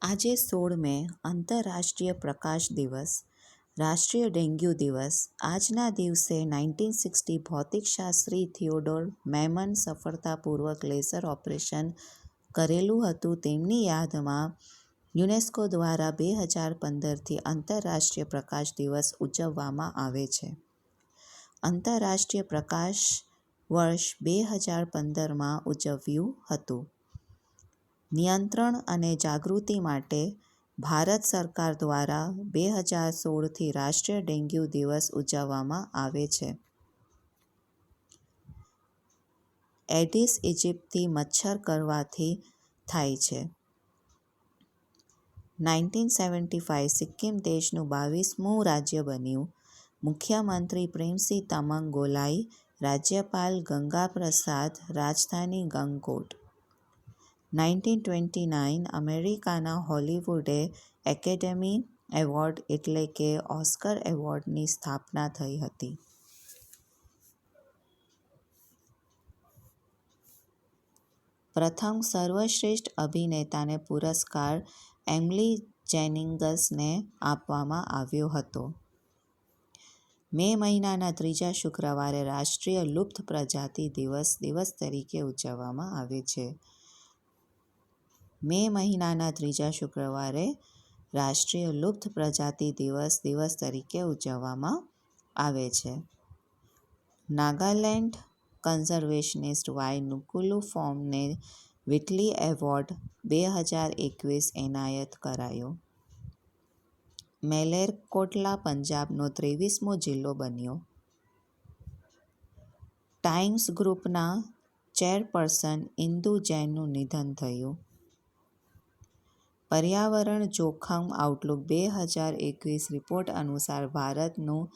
આજે 16 મે આંતરરાષ્ટ્રીય પ્રકાશ દિવસ, રાષ્ટ્રીય ડેન્ગ્યુ દિવસ. આજના દિવસે 1960 ભૌતિકશાસ્ત્રી થિયોડોર મેમન સફળતાપૂર્વક લેસર ઓપરેશન કરેલું હતું. તેમની યાદમાં યુનેસ્કો દ્વારા 2015થી આંતરરાષ્ટ્રીય પ્રકાશ દિવસ ઉજવવામાં આવે છે. આંતરરાષ્ટ્રીય પ્રકાશ વર્ષ 2015માં ઉજવ્યું હતું. નિયંત્રણ અને જાગૃતિ માટે ભારત સરકાર દ્વારા 2016થી રાષ્ટ્રીય ડેન્ગ્યુ દિવસ ઉજવવામાં આવે છે. એડિસ ઇજિપ્તી મચ્છર કરડવાથી થાય છે. 1975 સિક્કિમ દેશનું 22મું રાજ્ય બન્યું. મુખ્યમંત્રી પ્રેમસિંહ તમંગ ગોલાઈ, રાજ્યપાલ ગંગા પ્રસાદ, રાજધાની ગંગકોટ. 1929 અમેરિકાના હોલિવૂડે એકેડેમી એવોર્ડ એટલે કે ઓસ્કર એવોર્ડની સ્થાપના થઈ હતી. પ્રથમ સર્વશ્રેષ્ઠ અભિનેતાને પુરસ્કાર એમિલી જેનિંગ્સને આપવામાં આવ્યો હતો. મે મહિનાના ત્રીજા શુક્રવારે રાષ્ટ્રીય લુપ્ત પ્રજાતિ દિવસ તરીકે ઉજવવામાં આવે છે. મે મહિનાના ત્રીજા શુક્રવારે રાષ્ટ્રીય લુપ્ત પ્રજાતિ દિવસ તરીકે ઉજવવામાં આવે છે. નાગાલેન્ડ કન્ઝર્વેશનિસ્ટ વાય નુકુલુ ફોમને વ્હિટલી એવોર્ડ 2021 એનાયત કરાયો. મેલેરકોટલા પંજાબનો 23મો જિલ્લો બન્યો. ટાઇમ્સ ગ્રુપના ચેરપર્સન ઇન્દુ જૈનનું નિધન થયું. પર્યાવરણ જોખમ આઉટલૂક 2021 રિપોર્ટ અનુસાર ભારતનું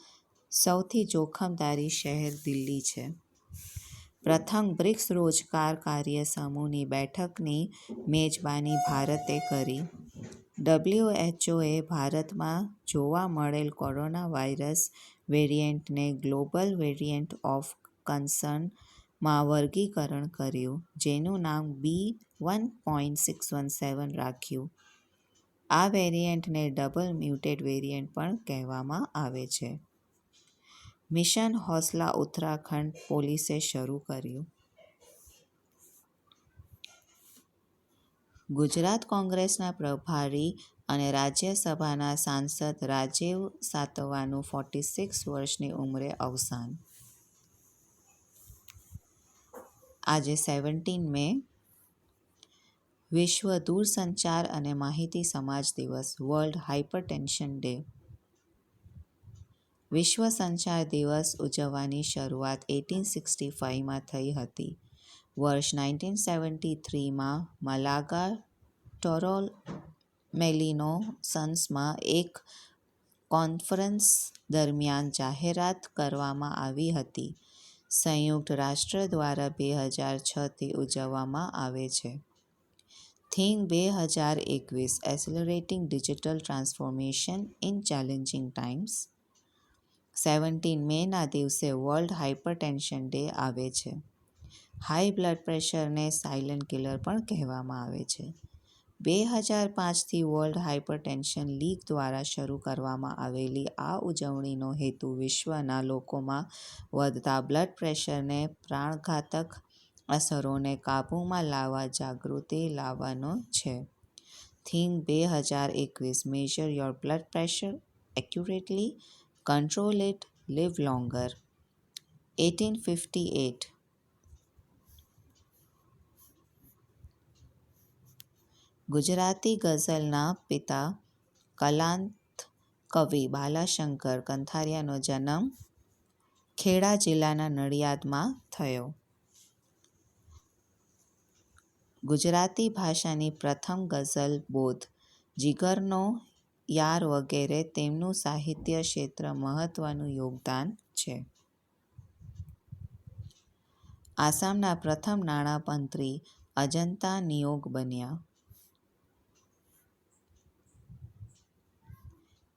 સૌથી જોખમદારી શહેર દિલ્હી છે. પ્રથમ બ્રિક્સ રોજગાર કાર્ય સમૂહની બેઠકની મેજબાની ભારતે કરી. WHOએ ભારતમાં જોવા મળેલ કોરોના વાયરસ વેરિયન્ટને ગ્લોબલ વેરિયન્ટ ઓફ કન્સર્ન માં વર્ગીકરણ કર્યું, જેનું નામ B.1.617 રાખ્યું. આ વેરિયન્ટને ડબલ મ્યુટેડ વેરિયન્ટ પણ કહેવામાં આવે છે. મિશન હૌસલા ઉત્તરાખંડ પોલીસે શરૂ કર્યું. ગુજરાત કોંગ્રેસના પ્રભારી અને રાજ્યસભાના સાંસદ રાજીવ સાતવાનું 46 વર્ષની ઉંમરે અવસાન. આજે 17 મે વિશ્વ દૂરસંચાર અને માહિતી સમાજ દિવસ, વર્લ્ડ હાઇપરટેન્શન ડે. વિશ્વ સંચાર દિવસ ઉજવવાની શરૂઆત 1865માં થઈ હતી. વર્ષ 1973માં મલાગા ટોરમેલિનો સન્સમાં એક કોન્ફરન્સ દરમિયાન જાહેરાત કરવામાં આવી હતી. સંયુક્ત રાષ્ટ્ર દ્વારા 2006થી ઉજવવામાં આવે છે. Theme 2021 accelerating digital transformation in challenging times. 17 મેના દિવસે વર્લ્ડ હાઇપરટેન્શન ડે આવે છે. હાઈ બ્લડ પ્રેશરને સાયલન્ટ કિલર પણ કહેવામાં આવે છે. 2005થી વર્લ્ડ હાઇપરટેન્શન લીગ દ્વારા શરૂ કરવામાં આવેલી આ ઉજવણીનો હેતુ વિશ્વના લોકોમાં વધતા બ્લડ પ્રેશરને પ્રાણઘાતક અસરોને કાબૂમાં લાવવા જાગૃતિ લાવવાનો છે. Theme 2021 measure your blood pressure accurately, control it, live longer. 1858 Gujarati ગઝલના પિતા કલાંત કવિ બાલાશંકર કંથારિયાનો જન્મ ખેડા જિલ્લાના નડિયાદમાં થયો. ગુજરાતી ભાષાની પ્રથમ ગઝલ બોધ, જીગરનો યાર વગેરે તેમનું સાહિત્ય ક્ષેત્ર મહત્વનું યોગદાન છે. આસામના પ્રથમ નાણામંત્રી અજંતા નિયોગ બન્યા.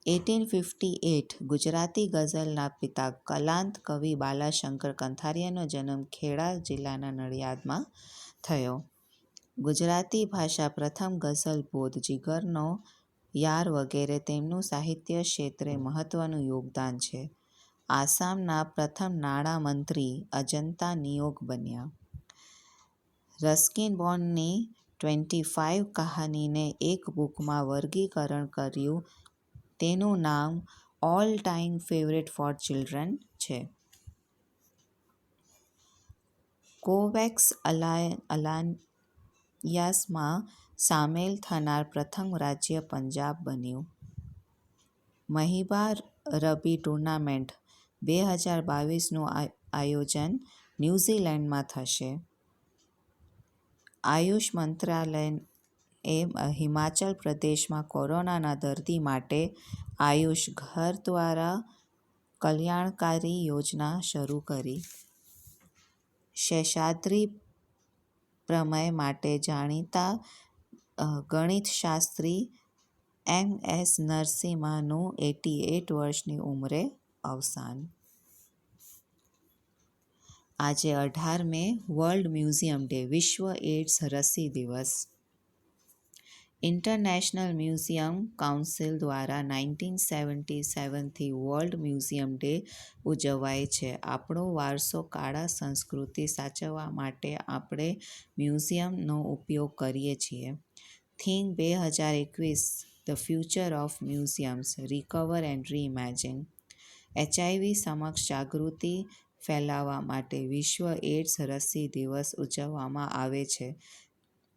1858 ગુજરાતી ગઝલના પિતા કલાંત કવિ બાલાશંકર કંથારિયાનો જન્મ ખેડા જિલ્લાના નડિયાદમાં થયો. ગુજરાતી ભાષા પ્રથમ ગઝલ બોધ જીગરનો યાર વગેરે તેમનું સાહિત્ય ક્ષેત્રે મહત્વનું યોગદાન છે. આસામના પ્રથમ નાણામંત્રી અજંતા નિયોગ બન્યા. રસ્કિન બોન્ડની 25 કહાનીને એક બુકમાં વર્ગીકરણ કર્યું. તેનું નામ all time favourite four children છે. કોવેક્સ અલાયન્સમાં સામેલ થનાર પ્રથમ રાજ્ય પંજાબ બન્યું. મહિબા રબી ટુર્નામેન્ટ 2022નું આયોજન ન્યૂઝીલેન્ડમાં થશે. આયુષ મંત્રાલયે હિમાચલ પ્રદેશમાં કોરોનાના દર્દી માટે આયુષ ઘર દ્વારા કલ્યાણકારી યોજના શરૂ કરી. શેષાદ્રી પ્રમેય માટે જાણીતા ગણિતશાસ્ત્રી એમ.એસ. નરસિમ્હાનું 88 વર્ષની ઉંમરે અવસાન. આજે 18 મે વર્લ્ડ મ્યુઝિયમ ડે, વિશ્વ એઇડ્સ રસી દિવસ. ઇન્ટરનેશનલ મ્યુઝિયમ કાઉન્સિલ દ્વારા 1977થી વર્લ્ડ મ્યુઝિયમ ડે ઉજવાય છે. આપણો વારસો, કળા સંસ્કૃતિ સાચવવા માટે આપણે મ્યુઝિયમનો ઉપયોગ કરીએ છીએ. Theme 2021 the future of museums recover and reimagine. HIV સમક્ષ જાગૃતિ ફેલાવવા માટે વિશ્વ એઇડ્સ રસી દિવસ ઉજવવામાં આવે છે.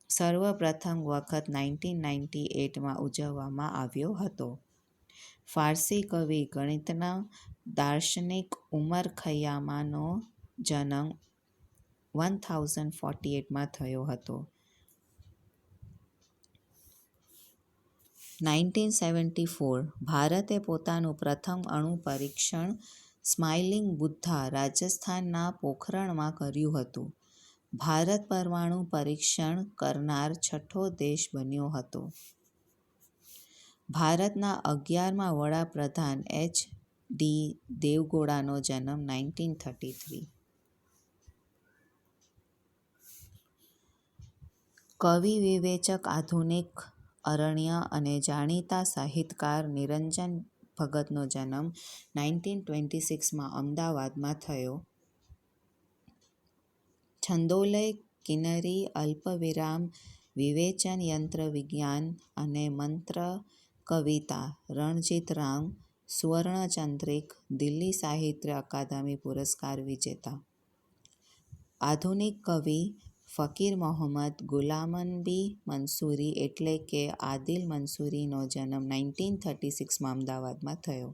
સર્વપ્રથમ વખત 1998માં ઉજવવામાં આવ્યો હતો. ફારસી કવિ, ગણિતજ્ઞ, દાર્શનિક ઉમર ખૈયામનો જન્મ 1048માં થયો હતો. 1974 ભારતે પોતાનું પ્રથમ અણુ પરીક્ષણ સ્માઇલિંગ બુદ્ધા, રાજસ્થાનના પોખરણમાં કર્યું હતું. ભારત પરમાણુ પરીક્ષણ કરનાર છઠ્ઠો દેશ બન્યો હતો. ભારતના 11મા વડાપ્રધાન એચ.ડી. દેવગૌડાનો જન્મ 1933. કવિ, વિવેચક, આધુનિક અરણ્ય અને જાણીતા સાહિત્યકાર નિરંજન ભગતનો જન્મ 1926માં અમદાવાદમાં થયો. છંદોલય, કિન્નરી, અલ્પવિરામ, વિવેચન, યંત્ર વિજ્ઞાન અને મંત્ર કવિતા રણજીતરામ સુવર્ણચંદ્રિક, દિલ્હી સાહિત્ય અકાદમી પુરસ્કાર વિજેતા. આધુનિક કવિ ફકીર મોહમ્મદ ગુલામનબી મંસૂરી એટલે કે આદિલ મંસૂરીનો જન્મ 1936માં અમદાવાદમાં થયો.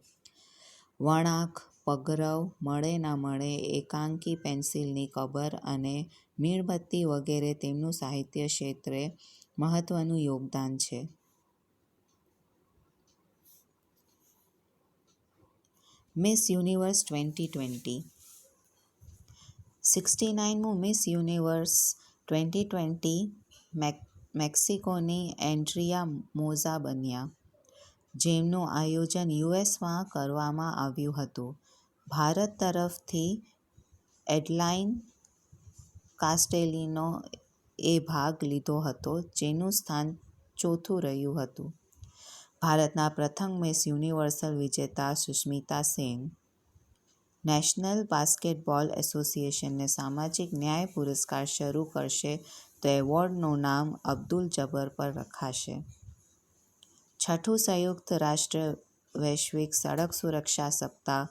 વણાક, પગરવ, મળે ના મળે, એકાંકી પેન્સિલની કબર અને મીણબત્તી વગેરે તેમનું સાહિત્ય ક્ષેત્રે મહત્વનું યોગદાન છે. Miss universe 2020. 69મું મિસ યુનિવર્સ 2020 મેક્સિકોની એન્ડ્રિયા મોઝા બન્યા, જેમનું આયોજન યુએસમાં કરવામાં આવ્યું હતું. ભારત તરફથી એડલાઇન કાસ્ટેલિનોએ ભાગ લીધો હતો, જેનું સ્થાન ચોથું રહ્યું હતું. ભારતના પ્રથમ મિસ યુનિવર્સલ વિજેતા સુષ્મિતા સેન. નેશનલ બાસ્કેટબોલ એસોસિએશનને સામાજિક ન્યાય પુરસ્કાર શરૂ કરશે તો એવોર્ડનું નામ અબ્દુલ જબ્બર પર રખાશે. છઠ્ઠું સંયુક્ત રાષ્ટ્ર વૈશ્વિક સડક સુરક્ષા સપ્તાહ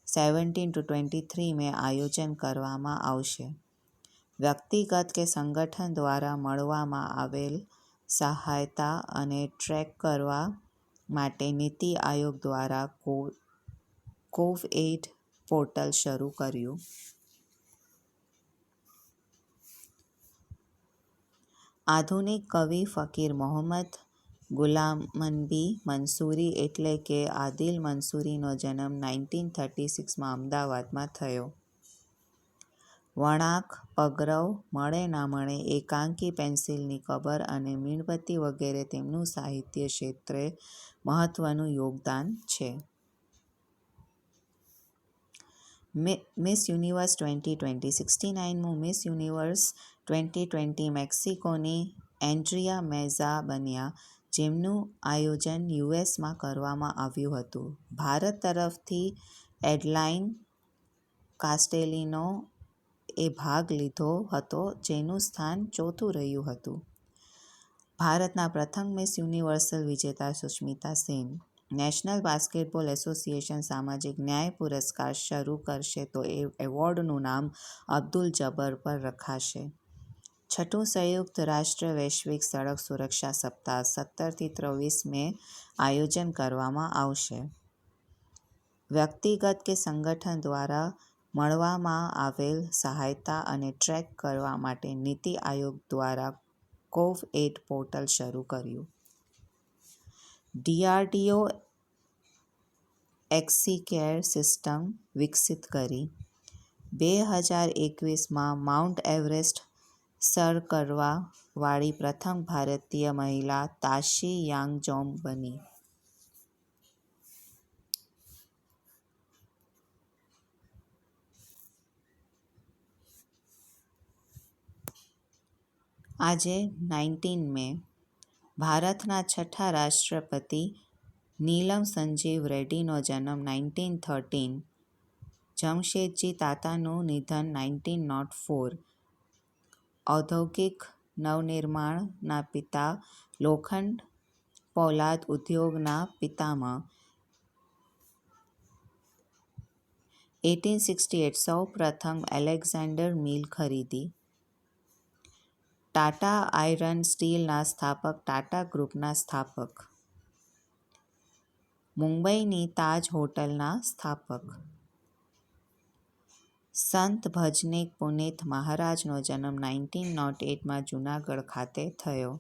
17-23 મે આયોજન કરવામાં આવશે. વ્યક્તિગત કે સંગઠન દ્વારા મળવામાં આવેલ સહાયતા અને ટ્રેક કરવા માટે નીતિ આયોગ દ્વારા કોવએઇડ પોર્ટલ શરૂ કર્યું. આધુનિક કવિ ફકીર મોહમ્મદ ગુલામનબી મંસૂરી એટલે કે આદિલ મંસૂરીનો જન્મ 1936માં અમદાવાદમાં થયો. વણાક, પગરવ, મળે ના મળે, એકાંકી પેન્સિલની કબર અને મીણબત્તી વગેરે તેમનું સાહિત્ય ક્ષેત્રે મહત્વનું યોગદાન છે. Miss universe 2020. 69મું મિસ યુનિવર્સ 2020 મેક્સિકોની એન્ડ્રિયા મેઝા બન્યા, જેમનું આયોજન યુએસમાં કરવામાં આવ્યું હતું. ભારત તરફથી એડલાઇન કાસ્ટેલિનો એ ભાગ લીધો હતો, જેનું સ્થાન ચોથું રહ્યું હતું. ભારતના પ્રથમ મિસ યુનિવર્સલ વિજેતા Sushmita Sen. National basketball association સામાજિક ન્યાય પુરસ્કાર શરૂ કરશે તો એવોર્ડનું નામ અબ્દુલ જબ્બર પર રખાશે. છઠ્ઠું સંયુક્ત રાષ્ટ્ર વૈશ્વિક સડક સુરક્ષા સપ્તાહ 17-23 મે આયોજન કરવામાં આવશે. વ્યક્તિગત કે સંગઠન દ્વારા મળવામાં આવેલ સહાયતા અને ટ્રેક કરવા માટે નીતિ આયોગ દ્વારા કોવ8 પોર્ટલ શરૂ કર્યું. ડીઆરડીઓ એક્સીકેર સિસ્ટમ વિકસિત કરી. 2021માં માઉન્ટ એવરેસ્ટ સર કરવા વાળી પ્રથમ ભારતીય મહિલા તાશી યાંગજોમ બની. આજે 19 મે ભારતના છઠ્ઠા રાષ્ટ્રપતિ નીલમ સંજીવ રેડ્ડીનો જન્મ 1913. જમશેદજી તાતાનું નિધન 1904. ઔદ્યોગિક નવનિર્માણના પિતા લોખંડ પોલાદ ઉદ્યોગના પિતામહ. 1868 સૌ પ્રથમ એલેક્ઝાન્ડર મિલ ખરીદી. ટાટા આયર્ન સ્ટીલના સ્થાપક ટાટા ગ્રુપના સ્થાપક. મુંબઈની તાજ હોટલના સ્થાપક. સંત ભજનીક પુનિત મહારાજનો જન્મ 1908માં જૂનાગઢ ખાતે થયો.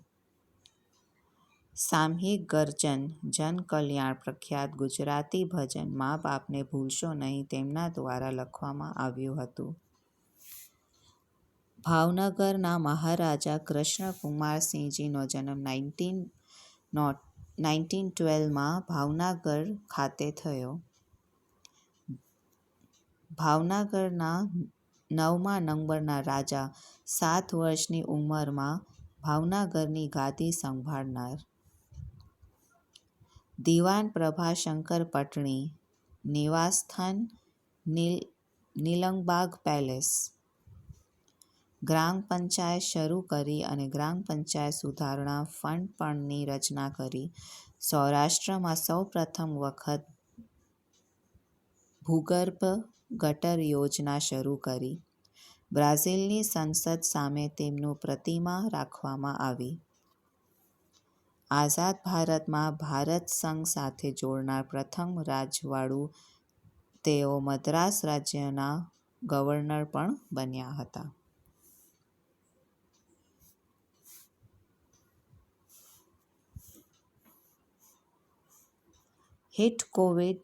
સામૂહિક ગર્જન જન કલ્યાણ પ્રખ્યાત ગુજરાતી ભજન મા બાપને ભૂલશો નહીં તેમના દ્વારા લખવામાં આવ્યું હતું. ભાવનગરના મહારાજા કૃષ્ણકુમારસિંહજીનો જન્મ 1912માં ભાવનગર ખાતે થયો. ભાવનગરના 9મા નંબરના રાજા 7 વર્ષની ઉંમરમાં ભાવનગરની ગાદી સંભાળનાર. દિવાન પ્રભાશંકર પટણી. નિવાસસ્થાન નીલમબાગ પેલેસ. ગ્રામ પંચાયત શરૂ કરી અને ગ્રામ પંચાયત સુધારણા ફંડ પણની રચના કરી. સૌરાષ્ટ્રમાં સૌ પ્રથમ વખત ભૂગર્ભ ગટર યોજના શરૂ કરી. બ્રાઝિલની સંસદ સામે તેમનું પ્રતિમા રાખવામાં આવી. આઝાદ ભારતમાં ભારત સંઘ સાથે જોડાનાર પ્રથમ રજવાડું. તેઓ મદ્રાસ રાજ્યના ગવર્નર પણ બન્યા હતા. હિટ કોવિડ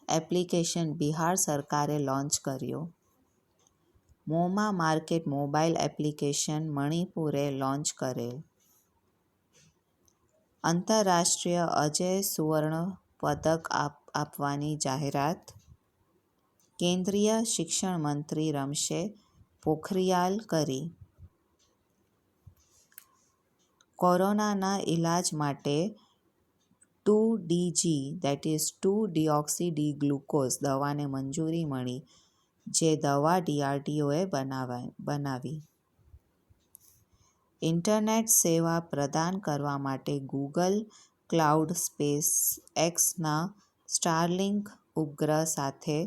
એપ્લિકેશન બિહાર સરકારે લોન્ચ કર્યો. મોમા માર્કેટ મોબાઈલ એપ્લિકેશન મણિપુરે લોન્ચ કરેલ. આંતરરાષ્ટ્રીય અજય સુવર્ણ પદક આપવાની જાહેરાત. કેન્દ્રીય શિક્ષણ મંત્રી રમેશ પોખરિયાલ કરી. કોરોનાના ઇલાજ માટે 2-DG દવાને મંજૂરી મળી, જે દવા ડીઆરડીઓએ બનાવી. ઇન્ટરનેટ સેવા પ્રદાન કરવા માટે ગૂગલ ક્લાઉડ સ્પેસ એક્સના સ્ટારલિંક ઉપગ્રહ સાથે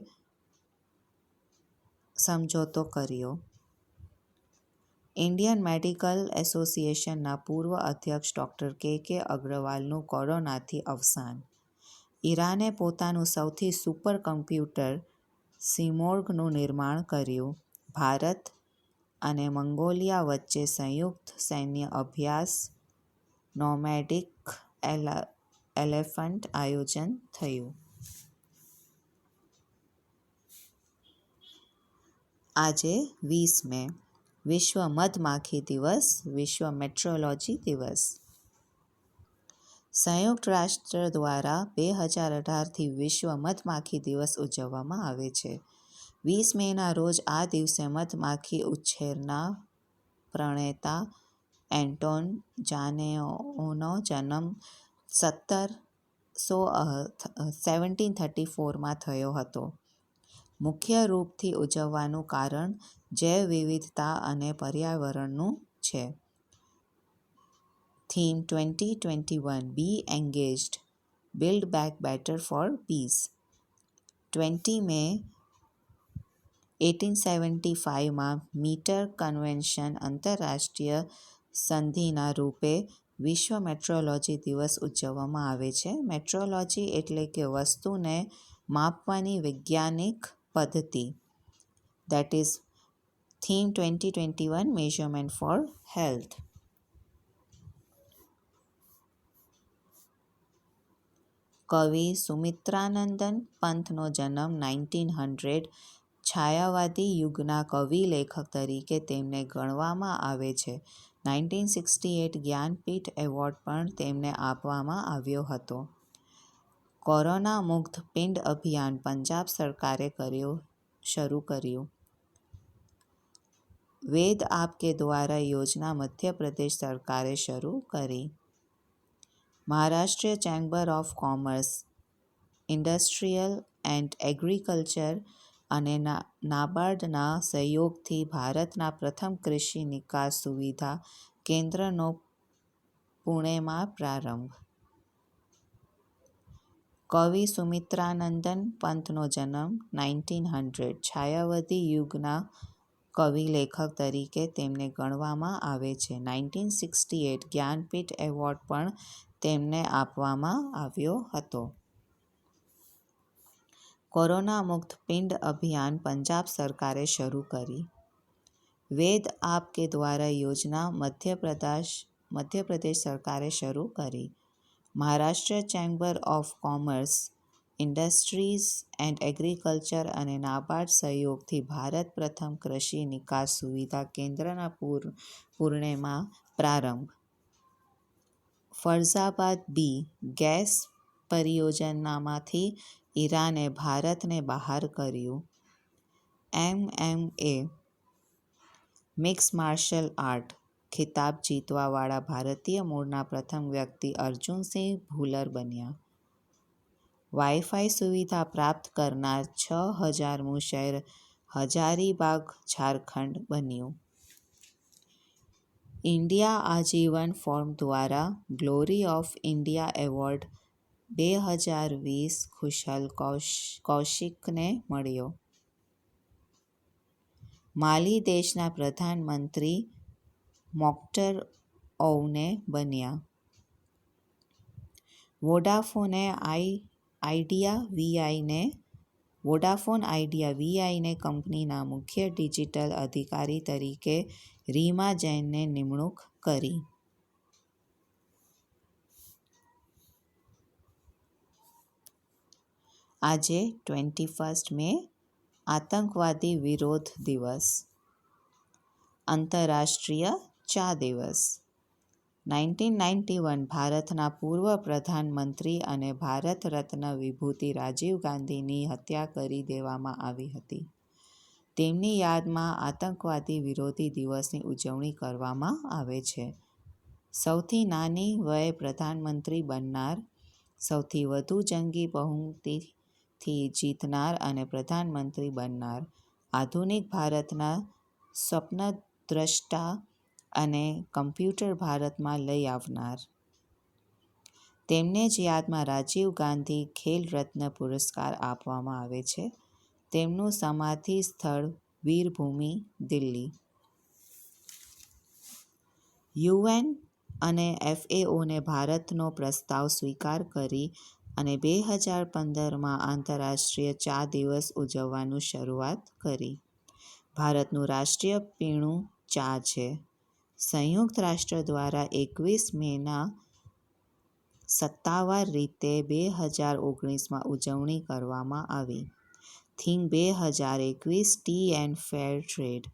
સમજૂતો કર્યો. ઇન્ડિયન મેડિકલ એસોસિએશનના પૂર્વ અધ્યક્ષ ડોક્ટર કે અગ્રવાલનું કોરોનાથી અવસાન. ઈરાને પોતાનું સૌથી સુપર કોમ્પ્યુટર સિમોર્ગનું નિર્માણ કર્યું. ભારત અને મંગોલિયા વચ્ચે સંયુક્ત સૈન્ય અભ્યાસ નોમેડિક એલિફન્ટ આયોજન થયું. આજે 20 મે વિશ્વ મધમાખી દિવસ, વિશ્વ મેટ્રોલોજી દિવસ. સંયુક્ત રાષ્ટ્ર દ્વારા 2018થી વિશ્વ મધમાખી દિવસ ઉજવવામાં આવે છે. 20 મેના રોજ આ દિવસે મધમાખી ઉછેરના પ્રણેતા એન્ટોન જાનેઓનો જન્મ 1734માં થયો હતો. મુખ્ય રૂપથી ઉજવવાનું કારણ જૈવ વિવિધતા અને પર્યાવરણનું છે. Theme 2021 be engaged, build back better for peace. 20 મે 1875માં મીટર કન્વેન્શન આંતરરાષ્ટ્રીય સંધિના રૂપે વિશ્વ મેટ્રોલોજી દિવસ ઉજવવામાં આવે છે. મેટ્રોલોજી એટલે કે વસ્તુને માપવાની વૈજ્ઞાનિક પદ્ધતિ. That is theme 2021 measurement for health. કવિ સુમિત્રાનંદન પંતનો જન્મ 1900. છાયાવાદી યુગના કવિ લેખક તરીકે તેમને ગણવામાં આવે છે. 1968 જ્ઞાનપીઠ એવોર્ડ પણ તેમને આપવામાં આવ્યો હતો. કોરોના મુક્ત પિંડ અભિયાન પંજાબ સરકારે શરૂ કર્યું. વેદ આપકે દ્વારા યોજના મધ્યપ્રદેશ સરકારે શરૂ કરી. Maharashtra chamber of commerce, industrial and agriculture અને નાબાર્ડના સહયોગથી ભારતના પ્રથમ કૃષિ નિકાસ સુવિધા કેન્દ્રનો પુણેમાં પ્રારંભ. કવિ સુમિત્રાનંદન પંતનો જન્મ 1900. છાયાવાદી યુગના કવિ લેખક તરીકે તેમને ગણવામાં આવે છે. 1968 જ્ઞાનપીઠ એવોર્ડ પણ તેમને આપવામાં આવ્યો હતો. કોરોના મુક્ત પિંડ અભિયાન પંજાબ સરકારે શરૂ કરી. વેદ આપકે દ્વારા યોજના મધ્યપ્રદેશ સરકારે શરૂ કરી. Maharashtra chamber of commerce, industries and agriculture અને નાબાર્ડ સહયોગથી ભારત પ્રથમ કૃષિ નિકાસ સુવિધા કેન્દ્રના પુણેમાં પ્રારંભ. ફરઝાબાદ બી ગેસ પરિયોજનામાંથી ઈરાને ભારતને બહાર કર્યું. MMA મિક્સ માર્શલ આર્ટ ખિતાબ જીતવાવાળા ભારતીય મૂળના પ્રથમ વ્યક્તિ અર્જુનસિંહ ભૂલર બન્યા. વાઇફાઈ સુવિધા પ્રાપ્ત કરનાર 6000મું શહેર હજારીબાગ ઝારખંડ બન્યું. ઇન્ડિયા આજીવન ફોરમ દ્વારા glory of India award 2020 Kusal કૌશિકને મળ્યો. માલી દેશના પ્રધાનમંત્રી મોક્ટર ઓઉને બન્યા. વોડાફોન આઇડિયા વીઆઈને કંપનીના મુખ્ય ડિજિટલ અધિકારી તરીકે રીમા જૈનને નિમણૂક કરી. આજે 21 મે આતંકવાદી વિરોધ દિવસ. આંતરરાષ્ટ્રીય ચા દિવસ. 1991 ભારતના પૂર્વ પ્રધાનમંત્રી અને ભારત રત્ન વિભૂતિ રાજીવ ગાંધીની હત્યા કરી દેવામાં આવી હતી. તેમની યાદમાં આતંકવાદી વિરોધી દિવસની ઉજવણી કરવામાં આવે છે. સૌથી નાની વયે પ્રધાનમંત્રી બનનાર, સૌથી વધુ જંગી બહુમતીથી જીતનાર અને પ્રધાનમંત્રી બનનાર, આધુનિક ભારતના સ્વપ્નદ્રષ્ટા અને કમ્પ્યુટર ભારતમાં લઈ આવનાર. તેમને જ યાદમાં રાજીવ ગાંધી ખેલ રત્ન પુરસ્કાર આપવામાં આવે છે. તેમનું સમાધિ સ્થળ વીરભૂમિ, દિલ્હી. UN અને FAOને ભારતનો પ્રસ્તાવ સ્વીકાર કરી અને 2015માં આંતરરાષ્ટ્રીય ચા દિવસ ઉજવવાનું શરૂઆત કરી. ભારતનું રાષ્ટ્રીય પીણું ચા છે. સંયુક્ત રાષ્ટ્ર દ્વારા 21 મેના સત્તાવાર રીતે 2019માં ઉજવણી કરવામાં આવી. Theme 2021 T and fair trade.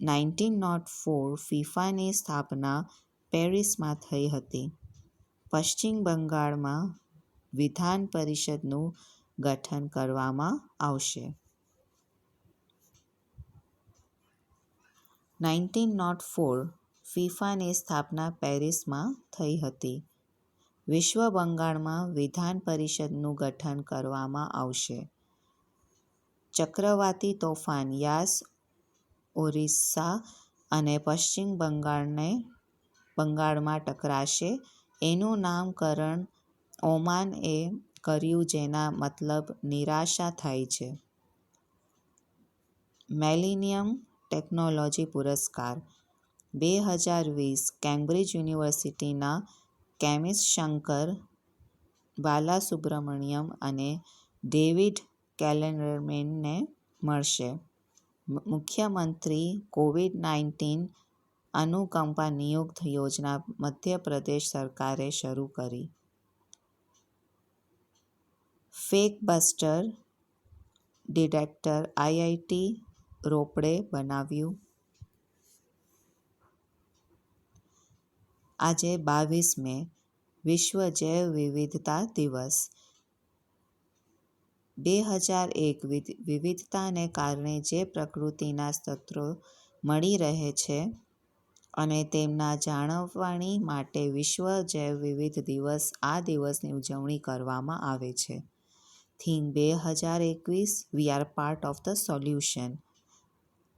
1904 ફિફાની સ્થાપના પેરિસમાં થઈ હતી. પશ્ચિમ બંગાળમાં વિધાન પરિષદનું ગઠન કરવામાં આવશે. 1904 ફિફાની સ્થાપના પેરિસમાં થઈ હતી. વિશ્વ બંગાળમાં વિધાન પરિષદનું ગઠન કરવામાં આવશે. ચક્રવાતી તોફાન યાસ ઓરિસ્સા અને પશ્ચિમ બંગાળમાં ટકરાશે. એનું નામકરણ ઓમાન એ કર્યું જેના મતલબ નિરાશા થાય છે. મિલેનિયમ ટેકનોલોજી પુરસ્કાર 2020 કેમ્બ્રિજ યુનિવર્સિટીના કેમિસ્ટ શંકર બાલાસુબ્રમણ્યમ અને ડેવિડ કેલેરમેનને મળશે. મુખ્યમંત્રી કોવિડ-19 અનુકંપા નિયુક્ત યોજના મધ્યપ્રદેશ સરકારે શરૂ કરી. ફેક બસ્ટર ડિટેક્ટર આઈઆઈટી રોપડે બનાવ્યું. આજે 22 મે વિશ્વ જૈવ વિવિધતા દિવસ. 2001 વિવિધતાને કારણે જે પ્રકૃતિના સ્ત્રોતો મળી રહે છે અને તેમના જાળવણી માટે વિશ્વ જૈવ વિવિધ દિવસ આ દિવસની ઉજવણી કરવામાં આવે છે. Theme 2021 we are part of the solution.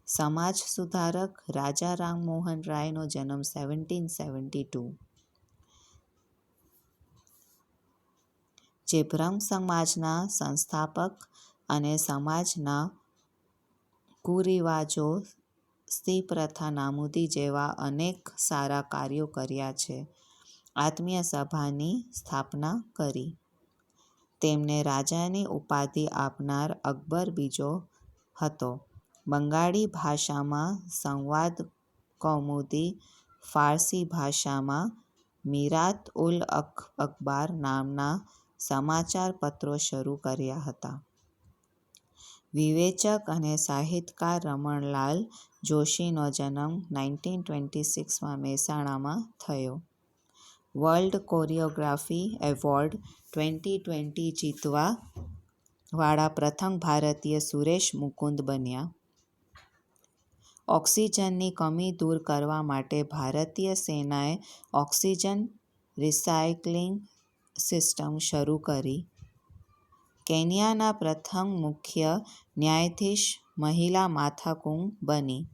સમાજ સુધારક રાજા રામમોહન રાયનો જન્મ 1772. જે બ્રહ્મ સમાજના સંસ્થાપક અને સમાજના કુરિવાજો, સ્ત્રી પ્રથા નાબૂદી જેવા અનેક સારા કાર્યો કર્યા છે. આત્મીય સભાની સ્થાપના કરી. તેમને રાજાની ઉપાધિ આપનાર અકબર બીજો હતો. બંગાળી ભાષામાં સંવાદ કૌમુદી, ફારસી ભાષામાં મીરાત-ઉલ-અખબાર નામના સમાચાર પત્રો શરૂ કર્યા હતા. વિવેચક અને સાહિત્યકાર રમણલાલ જોશીનો જન્મ 1926 મહેસાણામાં થયો. વર્લ્ડ કોરિયોગ્રાફી એવોર્ડ 2020 જીતવા વાળા પ્રથમ ભારતીય સુરેશ મુકુંદ બન્યા. ઓક્સિજનની કમી દૂર કરવા માટે ભારતીય સેનાએ ઓક્સિજન રિસાયક્લિંગ સિસ્ટમ શરૂ કરી. કેન્યાના પ્રથમ મુખ્ય ન્યાયાધીશ મહિલા માથાકુંગ બની.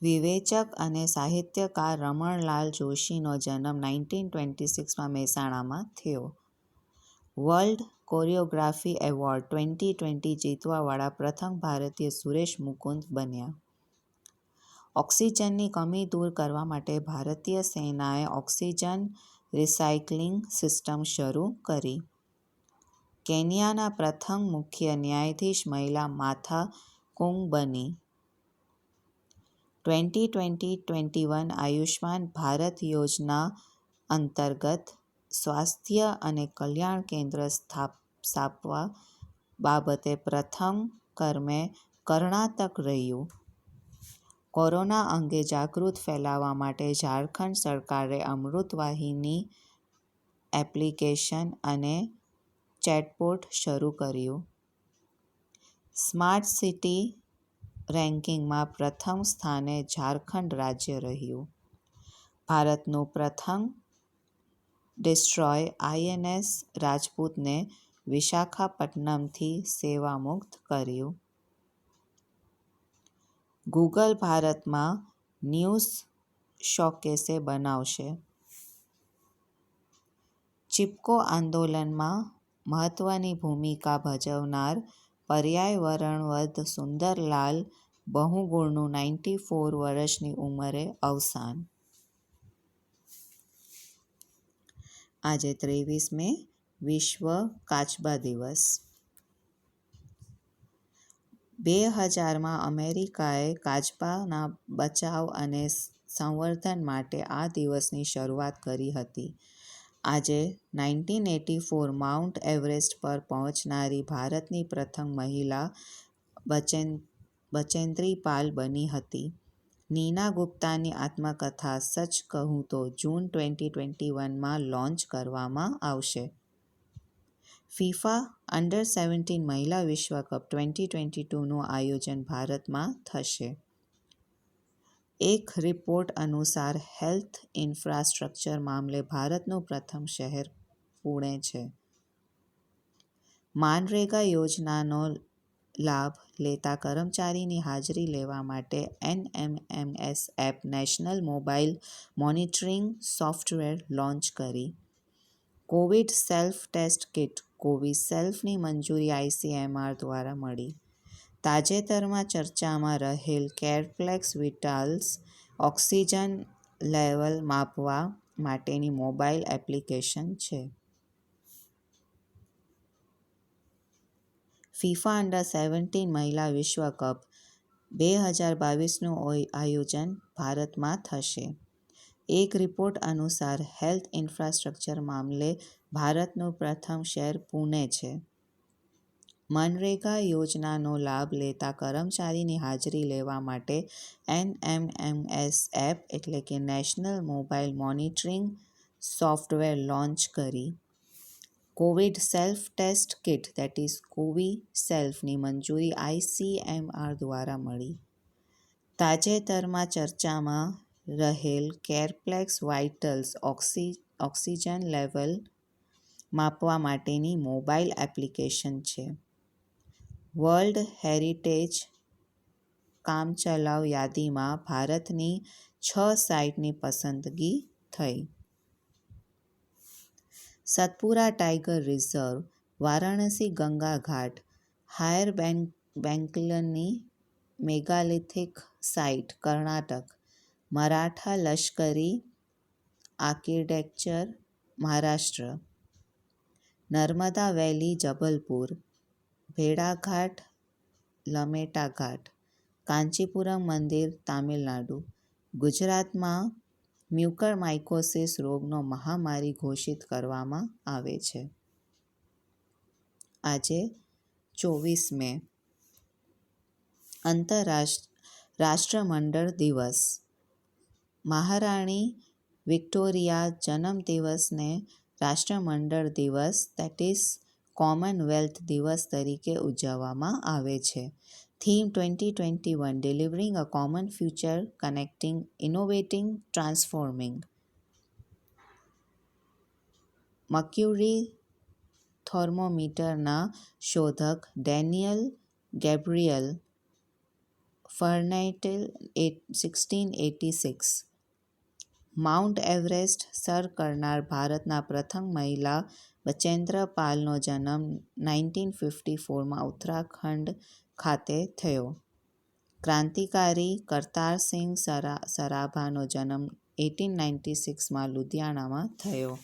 વિવેચક અને સાહિત્યકાર રમણલાલ જોશીનો જન્મ 1926 મહેસાણામાં થયો. વર્લ્ડ કોરિયોગ્રાફી એવોર્ડ 2020 જીતવા વાળા પ્રથમ ભારતીય સુરેશ મુકુંદ બન્યા. ઓક્સિજનની કમી દૂર કરવા માટે ભારતીય સેનાએ ઓક્સિજન રિસાયક્લિંગ સિસ્ટમ શરૂ કરી. કેન્યાના પ્રથમ મુખ્ય ન્યાયાધીશ મહિલા માથાકુંગ બની. 2020-21 આયુષ્માન ભારત યોજના અંતર્ગત સ્વાસ્થ્ય અને કલ્યાણ કેન્દ્ર સ્થાપવા બાબતે પ્રથમ ક્રમે કર્ણાટક રહ્યું. કોરોના અંગે જાગૃતિ ફેલાવવા માટે ઝારખંડ સરકારે અમૃત વાહિની એપ્લિકેશન અને ચેટબોટ શરૂ કર્યું. સ્માર્ટ સિટી રેન્કિંગમાં પ્રથમ સ્થાને ઝારખંડ રાજ્ય રહ્યું. ભારતનું પ્રથમ ડિસ્ટ્રોય આઈએનએસ રાજપૂતને વિશાખાપટ્ટનમથી સેવામુક્ત કર્યું. ગૂગલ ભારતમાં ન્યૂઝ શોકેસ બનાવશે. ચિપકો આંદોલનમાં મહત્વની ભૂમિકા ભજવનાર પર્યાવરણવદ સુંદરલાલ બહુગુણનું 94 વર્ષની ઉંમરે અવસાન. આજે 23 મે વિશ્વ કાચબા દિવસ. 2000 અમેરિકાએ કાચબાના બચાવ અને સંવર્ધન માટે આ દિવસની શરૂઆત કરી હતી. આજે 1984 માઉન્ટ એવરેસ્ટ પર પહોંચનારી ભારતની પ્રથમ મહિલા બચેન્દ્રી પાલ બની હતી. નીના ગુપ્તાની આત્મકથા સચ કહું તો જૂન 2021 લોન્ચ કરવામાં આવશે. ફિફા અંડર-17 મહિલા વિશ્વકપ 2022નું આયોજન ભારતમાં થશે. એક રિપોર્ટ અનુસાર હેલ્થ ઇન્ફ્રાસ્ટ્રક્ચર મામલે ભારતનું પ્રથમ શહેર પુણે છે. માનરેગા યોજનાનો લાભ લેતા કર્મચારીની હાજરી લેવા માટે NMMS app national mobile monitoring software launch કરી. કોવિડ સેલ્ફ ટેસ્ટ કિટ કોવિસેલ્ફની મંજૂરી આઈસીએમઆર દ્વારા મળી. તાજેતરમાં ચર્ચામાં રહેલ કેરપ્લેક્સ વિટાલ્સ ઓક્સિજન લેવલ માપવા માટેની મોબાઈલ એપ્લિકેશન છે. ફિફા અંડર-17 મહિલા વિશ્વકપ 2022નું આયોજન ભારતમાં થશે. એક રિપોર્ટ અનુસાર હેલ્થ ઇન્ફ્રાસ્ટ્રક્ચર મામલે ભારતનું પ્રથમ શહેર પુણે છે. મનરેગા યોજનાનો લાભ લેતા કર્મચારીની હાજરી લેવા માટે એનએમએમએસ એપ એટલે કે national mobile monitoring software launch કરી. કોવિડ સેલ્ફ ટેસ્ટ કિટ કોવિસેલ્ફની મંજૂરી આઈસીએમઆર દ્વારા મળી. તાજેતરમાં ચર્ચામાં રહેલ કેરપ્લેક્સ વાઇટલ્સ ઓક્સિજન લેવલ માપવા માટેની મોબાઈલ એપ્લિકેશન છે. વર્લ્ડ હેરિટેજ કામચલાઉ યાદીમાં ભારતની 6 સાઇટની પસંદગી થઈ. સતપુરા ટાઇગર રિઝર્વ, વારાણસી ગંગા ઘાટ, હાયર બેંકલની મેગાલિથિક સાઇટ કર્ણાટક, મરાઠા લશ્કરી આર્કિટેક્ચર મહારાષ્ટ્ર, નર્મદા વેલી જબલપુર, ભેડાઘાટ લમેટા ઘાટ, કાંચીપુરમ મંદિર તામિલનાડુ. ગુજરાતમાં મ્યુકરમાઇકોસિસ રોગનો મહામારી ઘોષિત કરવામાં આવે છે. આજે 24 મે રાષ્ટ્રમંડળ દિવસ. મહારાણી વિક્ટોરિયા જન્મદિવસને રાષ્ટ્રમંડળ દિવસ કોમનવેલ્થ દિવસ તરીકે ઉજવવામાં આવે છે. Theme 2021 delivering a common future connecting, innovating, transforming. Mercury થર્મોમીટરના શોધક Daniel Gabriel Fahrenheit 1686. Mount Everest સર કરનાર ભારતના પ્રથમ મહિલા બચેન્દ્ર પાલનો જન્મ 1954માં ઉત્તરાખંડ ખાતે થયો. ક્રાંતિકારી કરતારસિંહ સરાભાનો જન્મ 1896માં લુધિયાણામાં થયો.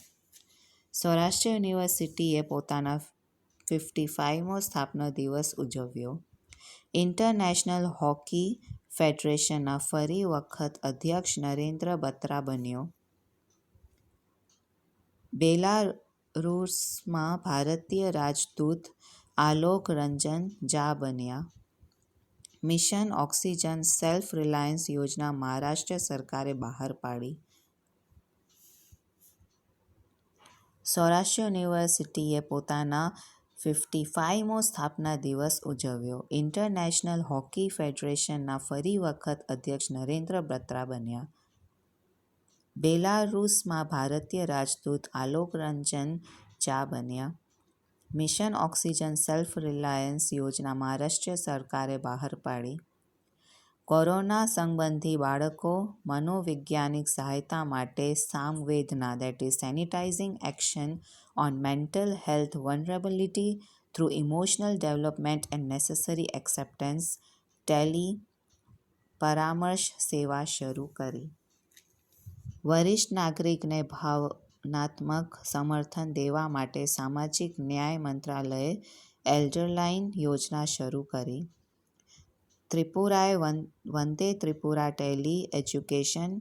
સૌરાષ્ટ્ર યુનિવર્સિટીએ પોતાનો 55મો સ્થાપના દિવસ ઉજવ્યો. ઇન્ટરનેશનલ હોકી ફેડરેશનના ફરી વખત અધ્યક્ષ નરેન્દ્ર બત્રા બન્યો. બેલારુસમાં ભારતીય રાજદૂત આલોક રંજન ઝા બન્યા. મિશન ઓક્સિજન સેલ્ફ રિલાયન્સ યોજના મહારાષ્ટ્ર સરકારે બહાર પાડી. સૌરાષ્ટ્ર યુનિવર્સિટીએ પોતાનો 55મો સ્થાપના દિવસ ઉજવ્યો. ઇન્ટરનેશનલ હોકી ફેડરેશનના ફરી વખત અધ્યક્ષ નરેન્દ્ર બત્રા બન્યા. બેલારુસમાં ભારતીય રાજદૂત આલોક રંજન ઝા બન્યા. મિશન ઓક્સિજન સેલ્ફ રિલાયન્સ યોજના મહારાષ્ટ્ર સરકારે બહાર પાડી. કોરોના સંબંધી બાળકો મનોવૈજ્ઞાનિક સહાયતા માટે Samvedna sanitizing action on mental health vulnerability through emotional development and necessary acceptance tele પરામર્શ સેવા શરૂ કરી. વરિષ્ઠ નાગરિકને ભાવનાત્મક સમર્થન દેવા માટે સામાજિક ન્યાય મંત્રાલયે એલ્ડરલાઇન યોજના શરૂ કરી. ત્રિપુરાએ વંદે ત્રિપુરા ટેલિ એજ્યુકેશન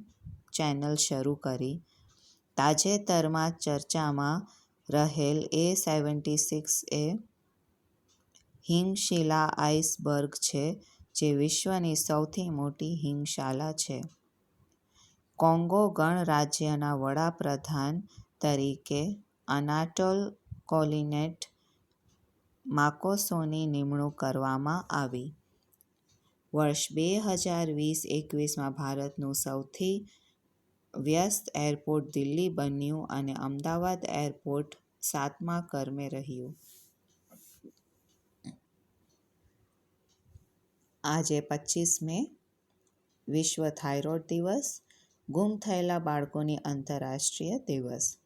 ચેનલ શરૂ કરી. તાજેતરમાં ચર્ચામાં રહેલ A76 એ હિમશિલા આઇસબર્ગ છે, જે વિશ્વની સૌથી મોટી હિમશાલા છે. કોંગો ગણરાજ્યના વડાપ્રધાન તરીકે અનાટોલ કોલિનેટ માકોસોની નિમણૂક કરવામાં આવી. વર્ષ 2020-21માં ભારતનું સૌથી વ્યસ્ત એરપોર્ટ દિલ્હી બન્યું અને અમદાવાદ એરપોર્ટ 7મા ક્રમે રહ્યું. આજે 25 મે વિશ્વ થાઇરોઇડ દિવસ. ગુમ થયેલા બાળકોની આંતરરાષ્ટ્રીય દિવસ.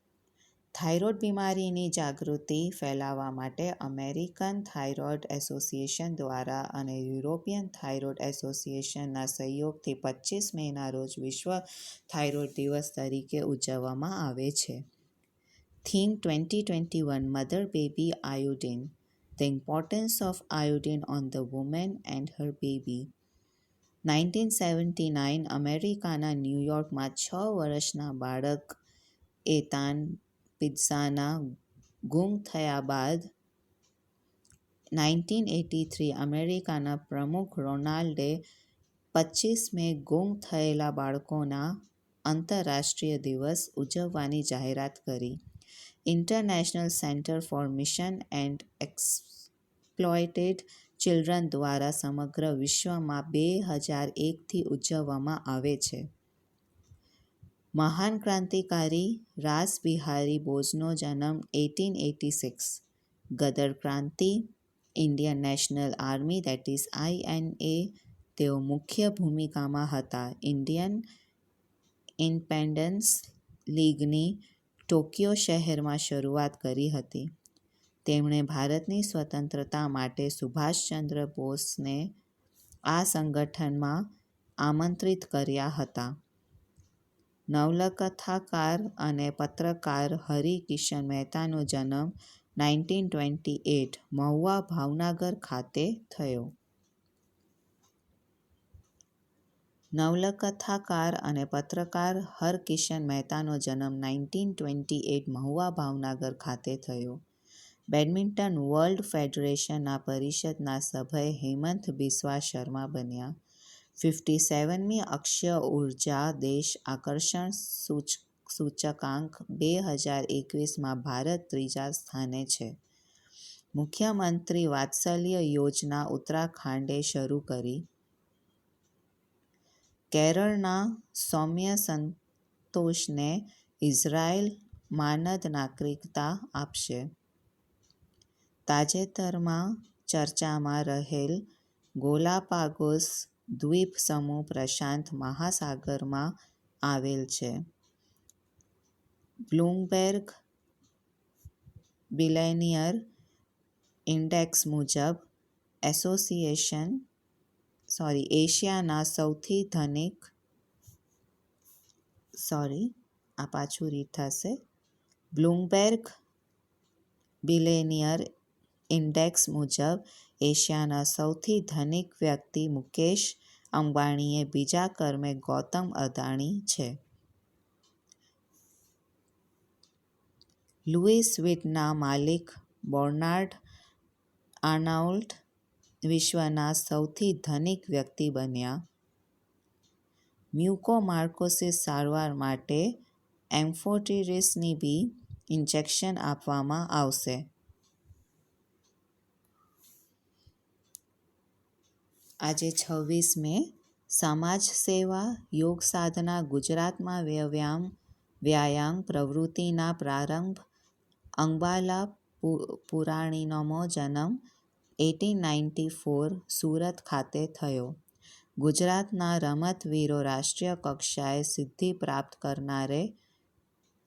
થાઇરોઇડ બીમારીની જાગૃતિ ફેલાવવા માટે અમેરિકન થાઇરોઇડ એસોસિએશન દ્વારા અને યુરોપિયન થાઇરોઇડ એસોસિએશનના સહયોગથી 25 મેના રોજ વિશ્વ થાઇરોઇડ દિવસ તરીકે ઉજવવામાં આવે છે. Theme 2021 mother baby iodine. The importance of iodine on the woman and her baby. 1979 અમેરિકાના ન્યૂયોર્કમાં 6 વર્ષના બાળક એતાન પિઝાના ગુમ થયા બાદ 1983 અમેરિકાના પ્રમુખ રોનાલ્ડે 25 મે ગુમ થયેલા બાળકોના આંતરરાષ્ટ્રીય દિવસ ઉજવવાની જાહેરાત કરી. International centre for mission and exploited children દ્વારા સમગ્ર વિશ્વમાં 2001થી ઉજવવામાં આવે છે. મહાન ક્રાંતિકારી રાસબિહારી બોઝનો જન્મ 1886. ગદર ક્રાંતિ. ઇન્ડિયન નેશનલ આર્મી INA તેઓ મુખ્ય ભૂમિકામાં હતા. ઇન્ડિયન ઇન્ડિપેન્ડન્સ લીગની ટોક્યો શહેરમાં શરૂઆત કરી હતી. તેમણે ભારતની સ્વતંત્રતા માટે સુભાષચંદ્ર બોઝને આ સંગઠનમાં આમંત્રિત કર્યા હતા. નવલકથાકાર અને પત્રકાર હરિ કિશન મહેતાનો જન્મ 1928 મહુવા ભાવનગર ખાતે થયો. નવલકથાકાર અને પત્રકાર હરકિશન મહેતાનો જન્મ 1928 મહુવા ભાવનગર ખાતે થયો. બેડમિન્ટન વર્લ્ડ ફેડરેશનના પરિષદના સભ્ય હેમંત બિસ્વા શર્મા બન્યા. 57મી અક્ષય ઉર્જા દેશ આકર્ષણ સૂચકાંક 2021માં ભારત ત્રીજા સ્થાને છે. મુખ્યમંત્રી વાત્સલ્ય યોજના ઉત્તરાખંડે શરૂ કરી. કેરળના સૌમ્ય સંતોષને ઇઝરાયલ માનદ નાગરિકતા આપશે. તાજેતરમાં ચર્ચામાં રહેલ ગોલાપાગોસ દ્વીપસમૂહ પ્રશાંત મહાસાગરમાં આવેલ છે. બ્લૂમબેર્ગ બિલિયનિયર ઇન્ડેક્સ મુજબ એશિયાના સૌથી ધનિક બ્લૂમબેર્ગ બિલિયનિયર ઇન્ડેક્સ મુજબ એશિયાના સૌથી ધનિક વ્યક્તિ મુકેશ અંબાણીએ બીજા ક્રમે ગૌતમ અદાણી છે. લુઈસ વિટના માલિક બર્નાર્ડ આર્નાઉલ્ટ વિશ્વના સૌથી ધનિક વ્યક્તિ બન્યા. મ્યુકોમાર્કોસિસ સારવાર માટે એમ્ફોટેરિસિન ઇન્જેક્શન આપવામાં આવશે. આજે 26 મે સમાજ સેવા યોગ સાધના ગુજરાતમાં વ્યાયામ પ્રવૃત્તિના પ્રારંભ. અંબાલા પુરાણીનમો જન્મ 1894 સુરત ખાતે થયો. ગુજરાતના રમતવીરો રાષ્ટ્રીય કક્ષાએ સિદ્ધિ પ્રાપ્ત કરનારે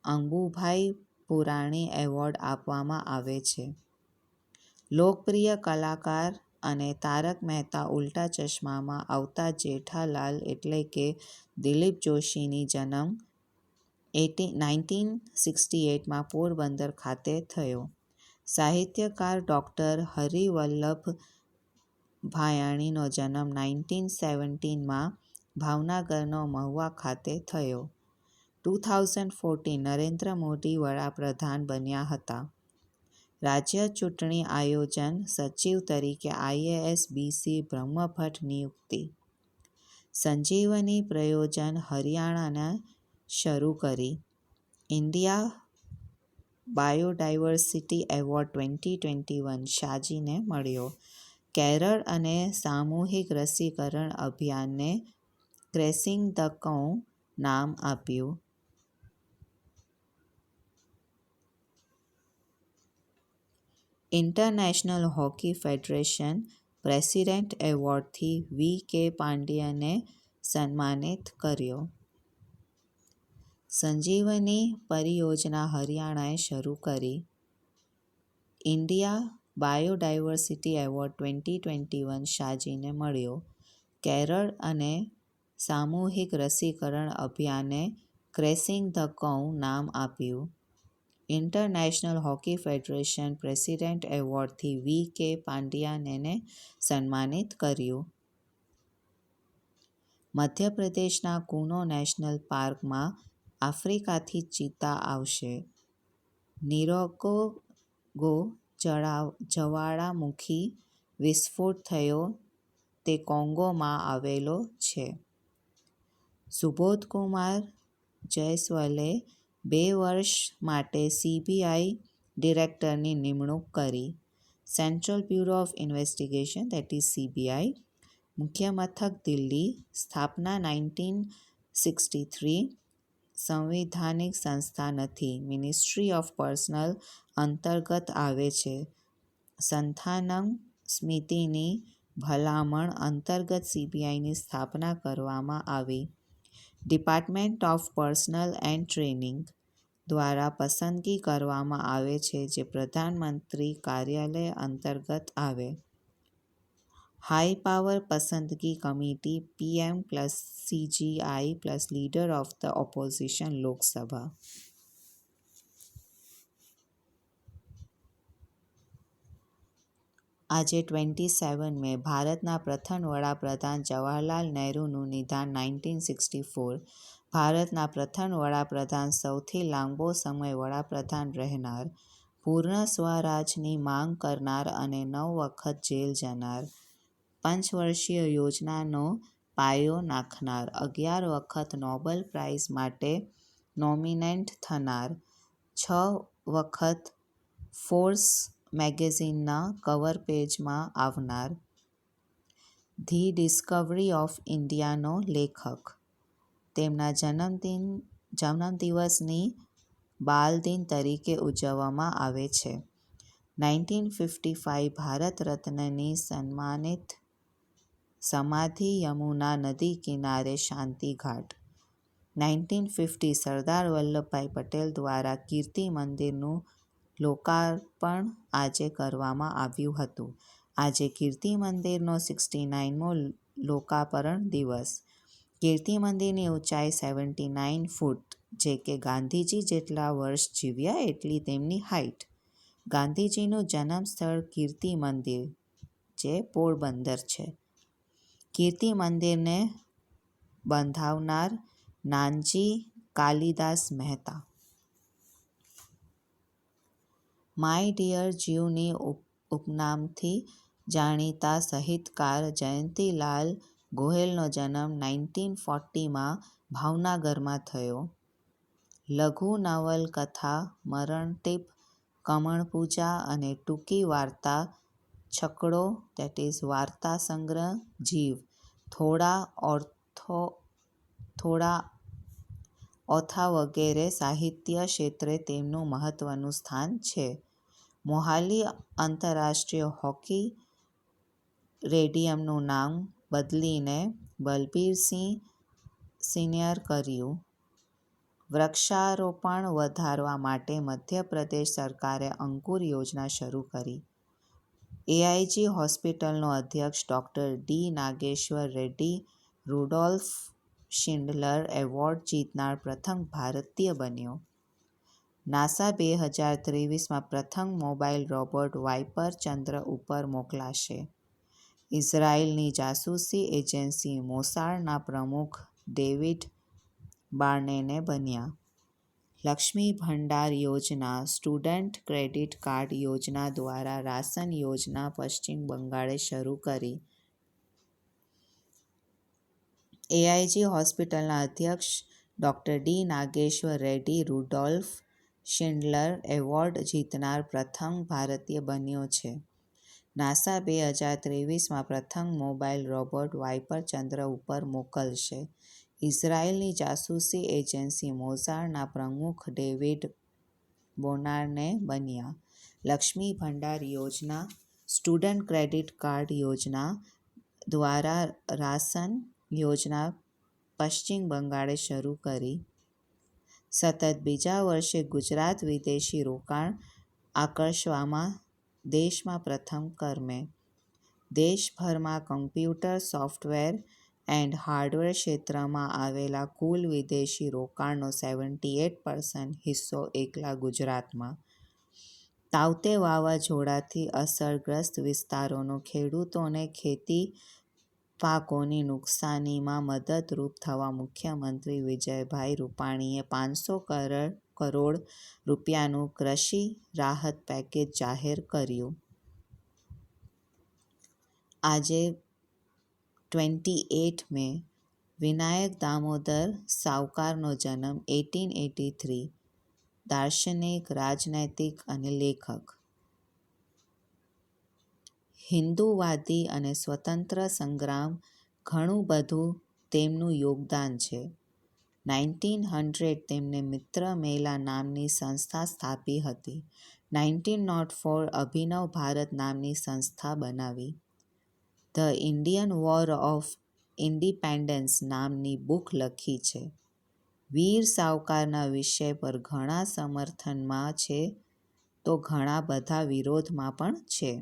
અંબુભાઈ પુરાણી એવોર્ડ આપવામાં આવે છે. લોકપ્રિય કલાકાર અને તારક મહેતા ઉલ્ટા ચશ્મામાં આવતા જેઠાલાલ એટલે કે દિલીપ જોશીની જન્મ 1968માં પોરબંદર ખાતે થયો. સાહિત્યકાર ડૉક્ટર હરિવલ્લભ ભાયાણીનો જન્મ 1917માં ભાવનગરનો મહુવા ખાતે થયો. 2014 નરેન્દ્ર મોદી વડાપ્રધાન બન્યા હતા. રાજ્ય ચૂંટણી આયોજન સચિવ તરીકે IAS BC બ્રહ્મભટ્ટ નિયુક્તિ. સંજીવની પ્રયોજન હરિયાણાને શરૂ કરી. ઇન્ડિયા બાયોડાયવર્સિટી એવોર્ડ 2021 શાજીને મળ્યો. કેરળ અને સામૂહિક રસીકરણ અભિયાનને ક્રેસિંગ ધ કૌ નામ આપ્યું. ઇન્ટરનેશનલ હોકી ફેડરેશન પ્રેસિડેન્ટ એવોર્ડથી વી.કે. પાંડ્યાને સન્માનિત કર્યો. સંજીવની પરિયોજના હરિયાણાએ શરૂ કરી. ઇન્ડિયા બાયોડાયવર્સિટી એવોર્ડ 2021 શાજીને મળ્યો. કેરળ અને સામૂહિક રસીકરણ અભિયાને ક્રેસિંગ ધ કૌ નામ આપ્યું. ઇન્ટરનેશનલ હોકી ફેડરેશન પ્રેસિડેન્ટ એવોર્ડથી વી.કે. પાંડ્યાને સન્માનિત કર્યું. મધ્યપ્રદેશના કુનો નેશનલ પાર્કમાં આફ્રિકાથી ચિત્તા આવશે. નિરાગો જ્વાળામુખી વિસ્ફોટ થયો તે કોંગોમાં આવેલો છે. સુબોધકુમાર જયસ્વાલે 2 વર્ષ માટે સીબીઆઈ ડિરેક્ટરની નિમણૂક કરી. Central bureau of investigation (CBI) મુખ્ય મથક દિલ્હી. સ્થાપના 1963. સંવિધાનિક સંસ્થા નથી. મિનિસ્ટ્રી ઓફ પર્સનલ અંતર્ગત આવે છે. સંસ્થાનમ સમિતિની ભલામણ અંતર્ગત સીબીઆઈની સ્થાપના કરવામાં આવી. Department of personal and training દ્વારા પસંદગી કરવામાં આવે છે જે પ્રધાનમંત્રી કાર્યાલય અંતર્ગત આવે. હાઈ પાવર પસંદગી committee PM+CGI+ leader of the opposition Lok Sabha. આજે 27 મે ભારતના પ્રથમ વડાપ્રધાન જવાહરલાલ નહેરુનું નિદાન 1964. ભારતના પ્રથમ વડાપ્રધાન સૌથી લાંબો સમય વડાપ્રધાન રહેનાર. પૂર્ણ સ્વરાજની માંગ કરનાર અને 9 વખત જેલ જનાર. પંચવર્ષીય યોજનાનો પાયો નાખનાર. 11 વખત નોબેલ પ્રાઇઝ માટે નોમિનેટ થનાર. 6 વખત ફોર્બ્સ મેગેઝિનના કવર પેજમાં આવનાર. ધી ડિસ્કવરી ઓફ ઇન્ડિયાનો લેખક. તેમના જન્મદિવસની બાલ દિન તરીકે ઉજવવામાં આવે છે. 1955 ભારત રત્નની સન્માનિત સમાધિ યમુના નદી કિનારે શાંતિઘાટ. 1950 સરદાર વલ્લભભાઈ પટેલ દ્વારા કીર્તિ મંદિરનું લોકાર્પણ આજે કરવામાં આવ્યું હતું. આજે કીર્તિ મંદિરનો 69મો લોકાર્પણ દિવસ. કીર્તિ મંદિરની ઊંચાઈ 79 ફૂટ જે કે ગાંધીજી જેટલા વર્ષ જીવ્યા એટલી તેમની હાઇટ. ગાંધીજીનું જન્મ સ્થળ કીર્તિ મંદિર જે પોરબંદર છે. કીર્તિ મંદિરને બંધાવનાર નાનજી કાલિદાસ મહેતા. માય ડિયર જીવની ઉપનામથી જાણીતા સાહિત્યકાર જયંતીલાલ ગોહિલનો જન્મ 1940માં ભાવનગરમાં થયો. લઘુ નવલકથા મરણટીપ, કમળપૂજા અને ટૂંકી વાર્તા છકડો વાર્તા સંગ્રહ, જીવ, થોડા ઓથા વગેરે સાહિત્ય ક્ષેત્રે તેમનું મહત્વનું સ્થાન છે. મોહાલી આંતરરાષ્ટ્રીય હોકી સ્ટેડિયમનું નામ બદલીને બલબીરસિંહ સિનિયર કર્યું. વૃક્ષારોપણ વધારવા માટે મધ્યપ્રદેશ સરકારે અંકુર યોજના શરૂ કરી. એઆઈજી હોસ્પિટલનો અધ્યક્ષ doctor D. Nageshwar Reddy Rudolf Schindler award જીતનાર પ્રથમ ભારતીય બન્યો. નાસા 2023માં પ્રથમ મોબાઈલ રોબોટ વાઇપર ચંદ્ર ઉપર મોકલાશે. ઇઝરાયલની જાસૂસી એજન્સી મોસાડના પ્રમુખ ડેવિડ બાર્નેને બન્યા. લક્ષ્મી ભંડાર યોજના સ્ટુડન્ટ ક્રેડિટ કાર્ડ યોજના દ્વારા રાશન યોજના પશ્ચિમ બંગાળે શરૂ કરી. એઆઈજી હોસ્પિટલના અધ્યક્ષ doctor D. Nageshwar Reddy Rudolf Schindler award જીતનાર પ્રથમ ભારતીય બન્યો છે. નાસા 2023માં પ્રથમ મોબાઈલ રોબોટ વાઇપર ચંદ્ર ઉપર મોકલશે. ઇઝરાયેલની જાસૂસી એજન્સી મોસાડના પ્રમુખ ડેવિડ બોનાર્ને બન્યા. લક્ષ્મી ભંડાર યોજના, સ્ટુડન્ટ ક્રેડિટ કાર્ડ યોજના દ્વારા રાશન યોજના પશ્ચિમ બંગાળે શરૂ કરી. સતત બીજા વર્ષે ગુજરાત વિદેશી રોકાણ આકર્ષવામાં દેશમાં પ્રથમ ક્રમે. દેશભરમાં કમ્પ્યુટર, સોફ્ટવેર એન્ડ હાર્ડવેર ક્ષેત્રમાં આવેલા કુલ વિદેશી રોકાણનો 78% હિસ્સો એકલા ગુજરાતમાં. તાઉતે વાવાઝોડાથી અસરગ્રસ્ત વિસ્તારોના ખેડૂતોને ખેતી પાકોની નુકસાનીમાં મદદરૂપ થવા મુખ્યમંત્રી વિજયભાઈ રૂપાણીએ 500 કરોડ રૂપિયાનું કૃષિ રાહત પેકેજ જાહેર કર્યું. આજે 28 મે વિનાયક દામોદર સાવરકરનો જન્મ 1883. દાર્શનિક, રાજનૈતિક અને લેખક. હિન્દુવાદી અને સ્વતંત્ર સંગ્રામ ઘણું બધું તેમનું યોગદાન છે. 1900 તેમણે મિત્ર મેલા નામની સંસ્થા સ્થાપી હતી. 1904 અભિનવ ભારત નામની સંસ્થા બનાવી. The Indian war of independence નામની બુક લખી છે. વીર સાવરકરના વિષય પર ઘણા સમર્થનમાં છે તો ઘણા બધા વિરોધમાં પણ છે.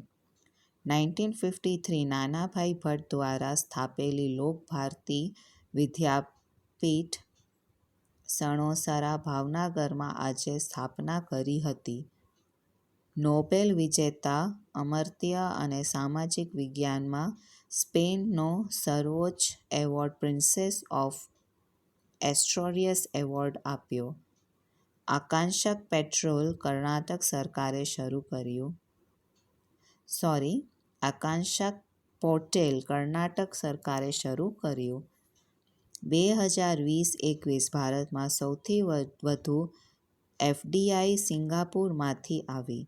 1953 નાનાભાઈ ભટ્ટ દ્વારા સ્થાપેલી લોકભારતી વિદ્યાપીઠ સણોસરા, ભાવનગરમાં આજે સ્થાપના કરી હતી. નોબેલ વિજેતા અમર્ત્ય અને સામાજિક વિજ્ઞાનમાં સ્પેનનો સર્વોચ્ચ એવોર્ડ પ્રિન્સેસ ઓફ એસ્ટોરિયસ એવોર્ડ આપ્યો. આકાંક્ષક પેટ્રોલ કર્ણાટક સરકારે શરૂ કર્યું. આકાંક્ષક પોર્ટેલ કર્ણાટક સરકારે શરૂ કર્યું. 2020-21 ભારતમાં સૌથી વધુ એફડીઆઈ સિંગાપુરમાંથી આવી.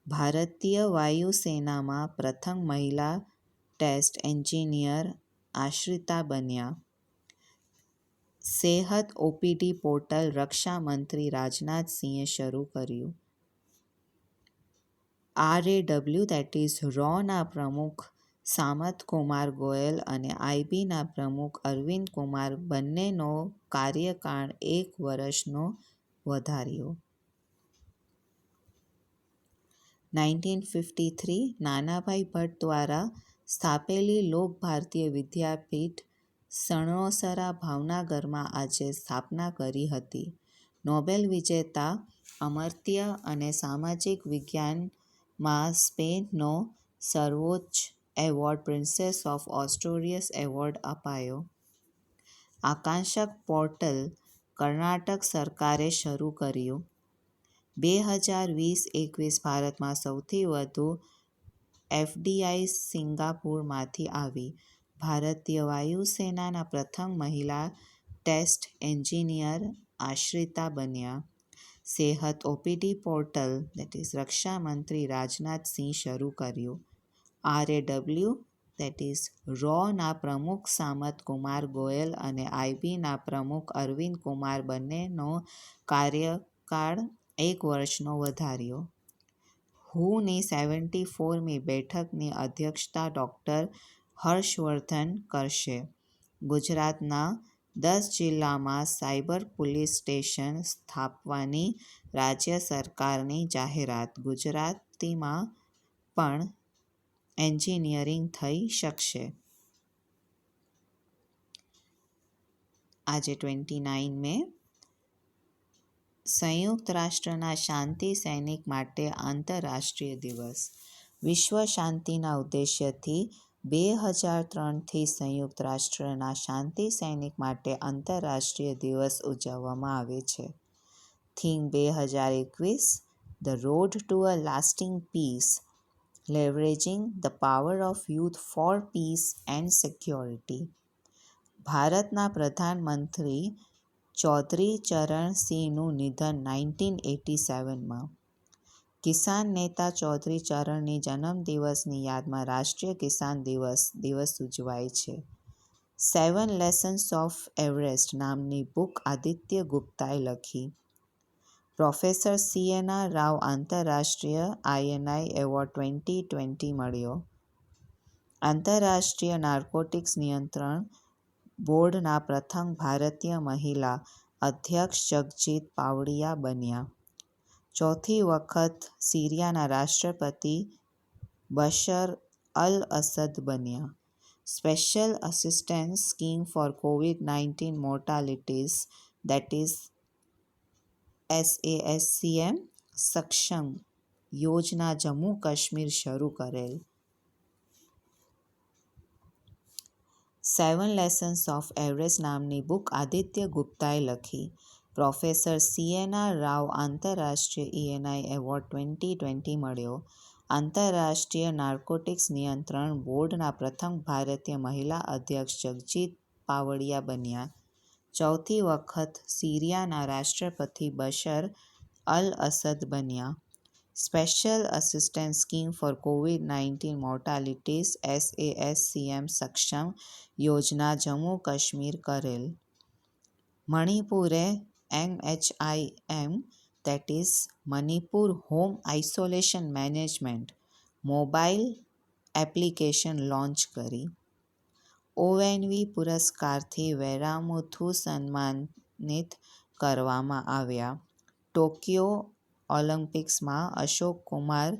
ભારતીય વાયુસેનામાં પ્રથમ મહિલા ટેસ્ટ એન્જિનિયર આશ્રિતા બન્યા. સેહત ઓપીડી પોર્ટલ રક્ષા મંત્રી રાજનાથસિંહે શરૂ કર્યું. RAW પ્રમુખ સામંત કુમાર ગોયલ અને આઈબીના પ્રમુખ અરવિંદ કુમાર બંનેનો કાર્યકાળ 1 વર્ષનો વધાર્યો. 1953 નાનાભાઈ ભટ્ટ દ્વારા સ્થાપેલી લોકભારતી વિદ્યાપીઠ સણોસરા, ભાવનગરમાં આજે સ્થાપના કરી હતી. નોબેલ વિજેતા અમર્ત્ય અને સામાજિક વિજ્ઞાનમાં સ્પેનનો સર્વોચ્ચ એવોર્ડ પ્રિન્સેસ ઓફ એસ્ટોરિયસ એવોર્ડ અપાયો. આકાંક્ષક પોર્ટલ કર્ણાટક સરકારે શરૂ કર્યું. 2020-21 ભારતમાં સૌથી વધુ એફડીઆઈ સિંગાપુરમાંથી આવી. ભારતીય વાયુસેનાના પ્રથમ મહિલા ટેસ્ટ એન્જિનિયર આશ્રિતા બન્યા. સેહત ઓપીડી પોર્ટલ રક્ષા મંત્રી રાજનાથસિંહ શરૂ કર્યું. RAW પ્રમુખ સામંત કુમાર ગોયલ અને આઈબીના પ્રમુખ અરવિંદ કુમાર બંનેનો કાર્યકાળ 1 વર્ષનો વધાર્યો. હુની 74મી બેઠકની અધ્યક્ષતા ડોક્ટર હર્ષવર્ધન કરશે. ગુજરાતના 10 જિલ્લામાં સાયબર પોલીસ સ્ટેશન સ્થાપવાની રાજ્ય સરકારની જાહેરાત. ગુજરાતીમાં પણ એન્જિનિયરિંગ થઈ શકશે. આજે 29 મે સંયુક્ત રાષ્ટ્રના શાંતિ સૈનિક માટે આંતરરાષ્ટ્રીય દિવસ. વિશ્વ શાંતિના ઉદ્દેશ્યથી 2003થી સંયુક્ત રાષ્ટ્રના શાંતિ સૈનિક માટે આંતરરાષ્ટ્રીય દિવસ ઉજવવામાં આવે છે. Theme 2021 the road to a lasting peace, leveraging the power of youth for peace and security. ભારતના પ્રધાનમંત્રી ચૌધરી ચરણ સિંહનું નિધન 1987માં. કિસાન નેતા ચૌધરી ચરણની જન્મદિવસની યાદમાં રાષ્ટ્રીય કિસાન દિવસ ઉજવાય છે. 7 લેસન્સ ઓફ એવરેસ્ટ નામની બુક આદિત્ય ગુપ્તાએ લખી. પ્રોફેસર સી.એન.આર. રાવ આંતરરાષ્ટ્રીય આઈએનઆઈ એવોર્ડ 2020 મળ્યો. આંતરરાષ્ટ્રીય નાર્કોટિક્સ નિયંત્રણ બોર્ડના પ્રથમ ભારતીય મહિલા અધ્યક્ષ જગજીત પાવડિયા બન્યા. ચોથી વખત સિરિયાના રાષ્ટ્રપતિ બશર અલ અસદ બન્યા. સ્પેશિયલ અસિસ્ટન્સ સ્કીમ ફોર કોવિડ-19 mortalities that is SASCM Saksham યોજના જમ્મુ કાશ્મીર શરૂ કરેલ. 7 લેસન્સ ઓફ એવરેસ્ટ નામની બુક આદિત્ય ગુપ્તાએ લખી. પ્રોફેસર સી.એન.આર. રાવ આંતરરાષ્ટ્રીય ઈએનઆઈ એવોર્ડ 2020 મળ્યો. આંતરરાષ્ટ્રીય નાર્કોટિક્સ નિયંત્રણ બોર્ડના પ્રથમ ભારતીય મહિલા અધ્યક્ષ જગજીત પાવડિયા બન્યા. ચોથી વખત સિરિયાના રાષ્ટ્રપતિ બશર અલ અસદ બન્યા. સ્પેશિયલ અસિસ્ટન્સ સ્કીમ ફોર કોવિડ-19 મોર્ટાલિટીઝ SASCM સક્ષમ યોજના જમ્મુ કાશ્મીર કરેલ. મણિપુરે MHIM that is Manipur home isolation management mobile application launch કરી. ONV પુરસ્કારથી વેરામુથુ સન્માનિત કરવામાં આવ્યા. ટોક્યો ઓલિમ્પિક્સમાં અશોક કુમાર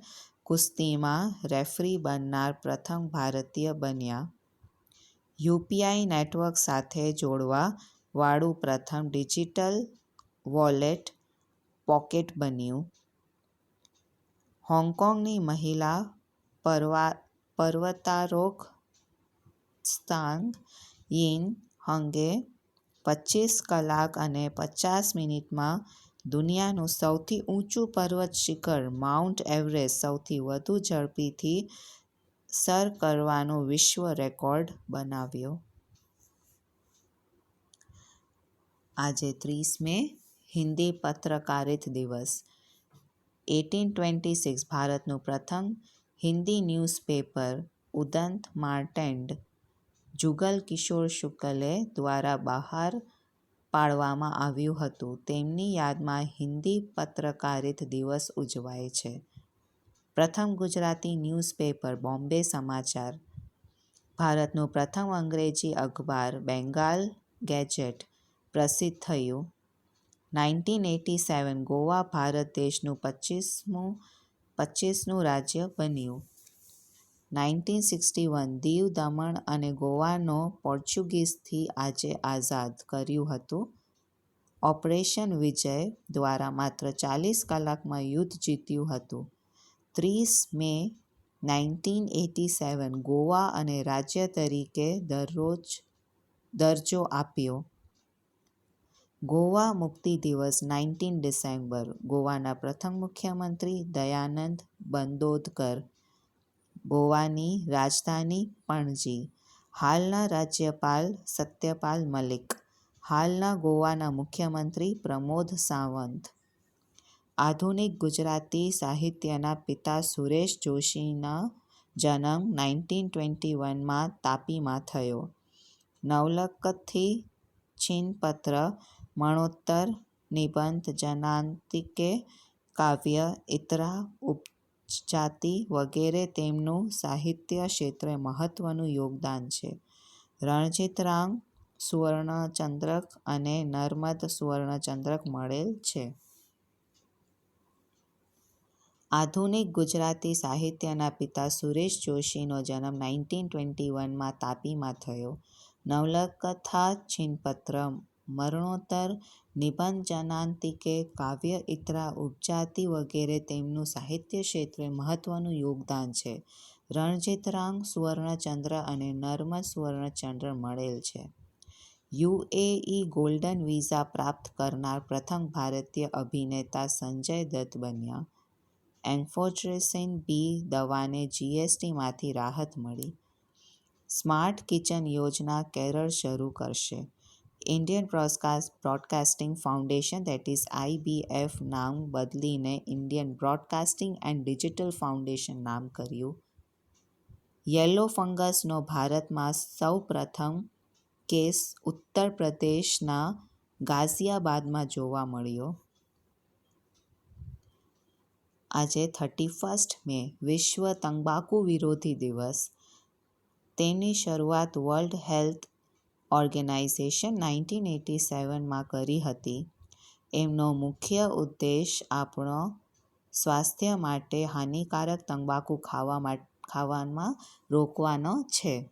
કુસ્તીમાં રેફરી બનનાર પ્રથમ ભારતીય બન્યા. યુપીઆઈ નેટવર્ક સાથે જોડવા વાળું પ્રથમ ડિજિટલ વોલેટ પોકેટ બન્યું. હોંગકોંગની મહિલા પર્વતારોહક ત્સાંગ યિન હંગે 25 કલાક અને 50 મિનિટમાં દુનિયાનું સૌથી ઊંચું પર્વત શિખર માઉન્ટ એવરેસ્ટ સૌથી વધુ ઝડપીથી સર કરવાનો વિશ્વ રેકોર્ડ બનાવ્યો. આજે 30 મે હિન્દી પત્રકારિત દિવસ. 1826 ભારતનું પ્રથમ હિન્દી ન્યૂઝપેપર ઉદંત માર્ટેન્ડ જુગલ કિશોર શુક્લે દ્વારા બહાર પાડવામાં આવ્યું હતું. તેમની યાદમાં હિન્દી પત્રકારિત દિવસ ઉજવાય છે. પ્રથમ ગુજરાતી ન્યૂઝપેપર બોમ્બે સમાચાર. ભારતનું પ્રથમ અંગ્રેજી અખબાર બેંગાલ ગેઝેટ પ્રસિદ્ધ થયું. 1987 ગોવા ભારત દેશનું 25મું રાજ્ય બન્યું. 1961 દીવ દમણ અને ગોવાનો પોર્ચુગીઝથી આઝાદ કર્યું હતું. ઓપરેશન વિજય દ્વારા માત્ર 40 કલાકમાં યુદ્ધ જીત્યું હતું. 30 મે 1987 ગોવા અને રાજ્ય તરીકે દરજ્જો આપ્યો. ગોવા મુક્તિ દિવસ 19 ડિસેમ્બર ગોવાના પ્રથમ મુખ્યમંત્રી દયાનંદ બંદોદકર. ગોવાની રાજધાની પણજી. હાલના રાજ્યપાલ સત્યપાલ મલિક. હાલના ગોવાના મુખ્યમંત્રી પ્રમોદ સાવંત. આધુનિક ગુજરાતી સાહિત્યના પિતા સુરેશ જોશીનો જન્મ 1921માં તાપીમાં થયો. નવલકથા છિન્નપત્ર મરણોત્તર નિબંધ જનાંતિકે કાવ્ય ઇતરા ઉપજાતિ વગેરે તેમનું સાહિત્ય ક્ષેત્રે મહત્વનું યોગદાન છે. રણજીતરામ સુવર્ણચંદ્રક અને નર્મદ સુવર્ણચંદ્રક મળેલ છે. આધુનિક ગુજરાતી સાહિત્યના પિતા સુરેશ જોશીનો જન્મ 1921માં તાપીમાં થયો. નવલકથા છિન્નપત્ર મરણોત્તર નિબંધ જનાંતિકે કાવ્ય ઇતરા ઉપજાતિ વગેરે તેમનું સાહિત્ય ક્ષેત્રે મહત્વનું યોગદાન છે. રણજીતરામ સુવર્ણચંદ્ર અને નર્મદ સુવર્ણચંદ્ર મળેલ છે. UAE ગોલ્ડન વિઝા પ્રાપ્ત કરનાર પ્રથમ ભારતીય અભિનેતા સંજય દત્ત બન્યા. એન્ફોટેરીન બી દવાને GSTમાંથી રાહત મળી. સ્માર્ટ કિચન યોજના કેરળ શરૂ કરશે. Indian broadcasting foundation that is IBF નામ બદલીને Indian broadcasting and digital foundation નામ કર્યું. યલો ફંગસનો ભારતમાં સૌ પ્રથમ કેસ ઉત્તર પ્રદેશના ગાઝિયાબાદમાં જોવા મળ્યો. આજે 31 મે વિશ્વ તંબાકુ વિરોધી દિવસ. તેની શરૂઆત વર્લ્ડ હેલ્થ ઓર્ગેનાઇઝેશન 1987માં કરી હતી. એમનો મુખ્ય ઉદ્દેશ આપણો સ્વાસ્થ્ય માટે હાનિકારક તંબાકુ ખાવામાં રોકવાનો છે.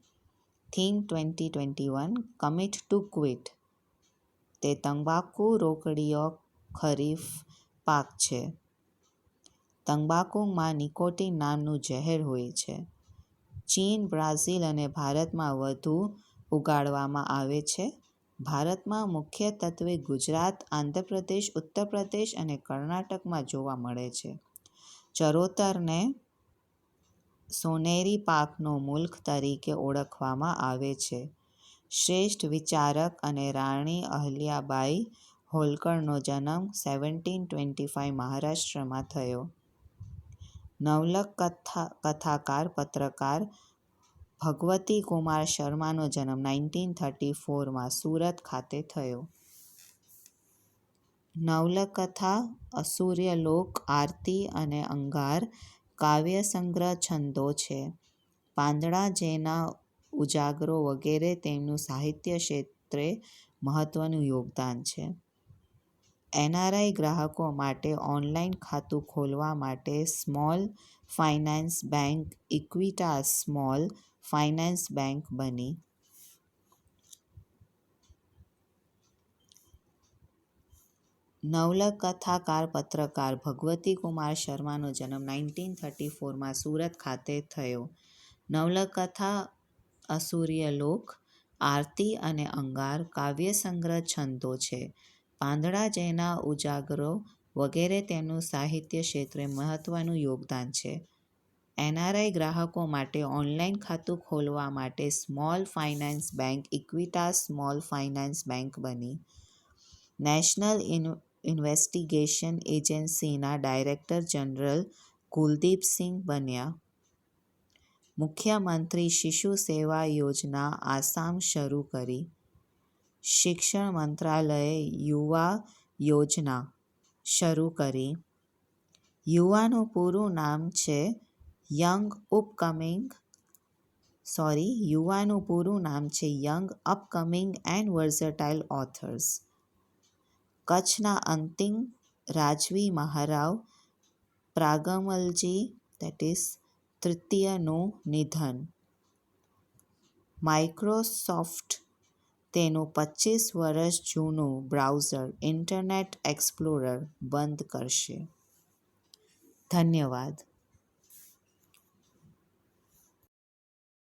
Theme 2021 commit to quit. તે તંબાકુ રોકડીઓ ખરીફ પાક છે. તંબાકુમાં નિકોટીન નામનું ઝેર હોય છે. ચીન, બ્રાઝિલ અને ભારતમાં વધુ ઉગાડવામાં આવે છે. ભારતમાં મુખ્યત્વે ગુજરાત, આંધ્રપ્રદેશ, ઉત્તર પ્રદેશ અને કર્ણાટકમાં જોવા મળે છે. ચરોતરને સોનેરી પાકનો મુલ્ક તરીકે ઓળખવામાં આવે છે. શ્રેષ્ઠ વિચારક અને રાણી અહલ્યાબાઈ હોલકરનો જન્મ 1725 મહારાષ્ટ્રમાં થયો. નવલકથાકાર પત્રકાર ભગવતી કુમાર શર્માનો જન્મ 1934માં સુરત ખાતે થયો. નવલકથા અસૂર્યલોક, આરતી અને અંગાર કાવ્યસંગ્રહ છંદો છે. પાંદડા જેના ઉજાગરો વગેરે તેમનું સાહિત્ય ક્ષેત્રે મહત્વનું યોગદાન છે. NRI ગ્રાહકો માટે ઓનલાઈન ખાતું ખોલવા માટે small finance bank Equitas small finance bank બની. નવલકથાકાર પત્રકાર ભગવતી કુમાર શર્માનો જન્મ 1934માં સુરત ખાતે થયો. નવલકથા અસૂર્યલોક, આરતી અને અંગાર કાવ્યસંગ્રહ છંદો છે. પાંદડા જેના ઉજાગરો વગેરે તેમનું સાહિત્ય ક્ષેત્રે મહત્વનું યોગદાન છે. NRI ગ્રાહકો માટે ઓનલાઈન ખાતું ખોલવા માટે small finance bank Equitas small finance bank બની. નેશનલ ઇન્વેસ્ટિગેશન એજન્સીના ડાયરેક્ટર જનરલ કુલદીપસિંહ બન્યા. મુખ્યમંત્રી શિશુ સેવા યોજના આસામ શરૂ કરી. શિક્ષણ મંત્રાલયે યુવા યોજના શરૂ કરી. યુવાનું પૂરું નામ છે young upcoming and versatile authors. કચ્છના અંતિમ રાજવી મહારાવ પ્રાગમલજી તૃતીયનું નિધન. માઇક્રોસોફ્ટ તેનું 25 વર્ષ જૂનું બ્રાઉઝર ઇન્ટરનેટ એક્સપ્લોરર બંધ કરશે. ધન્યવાદ.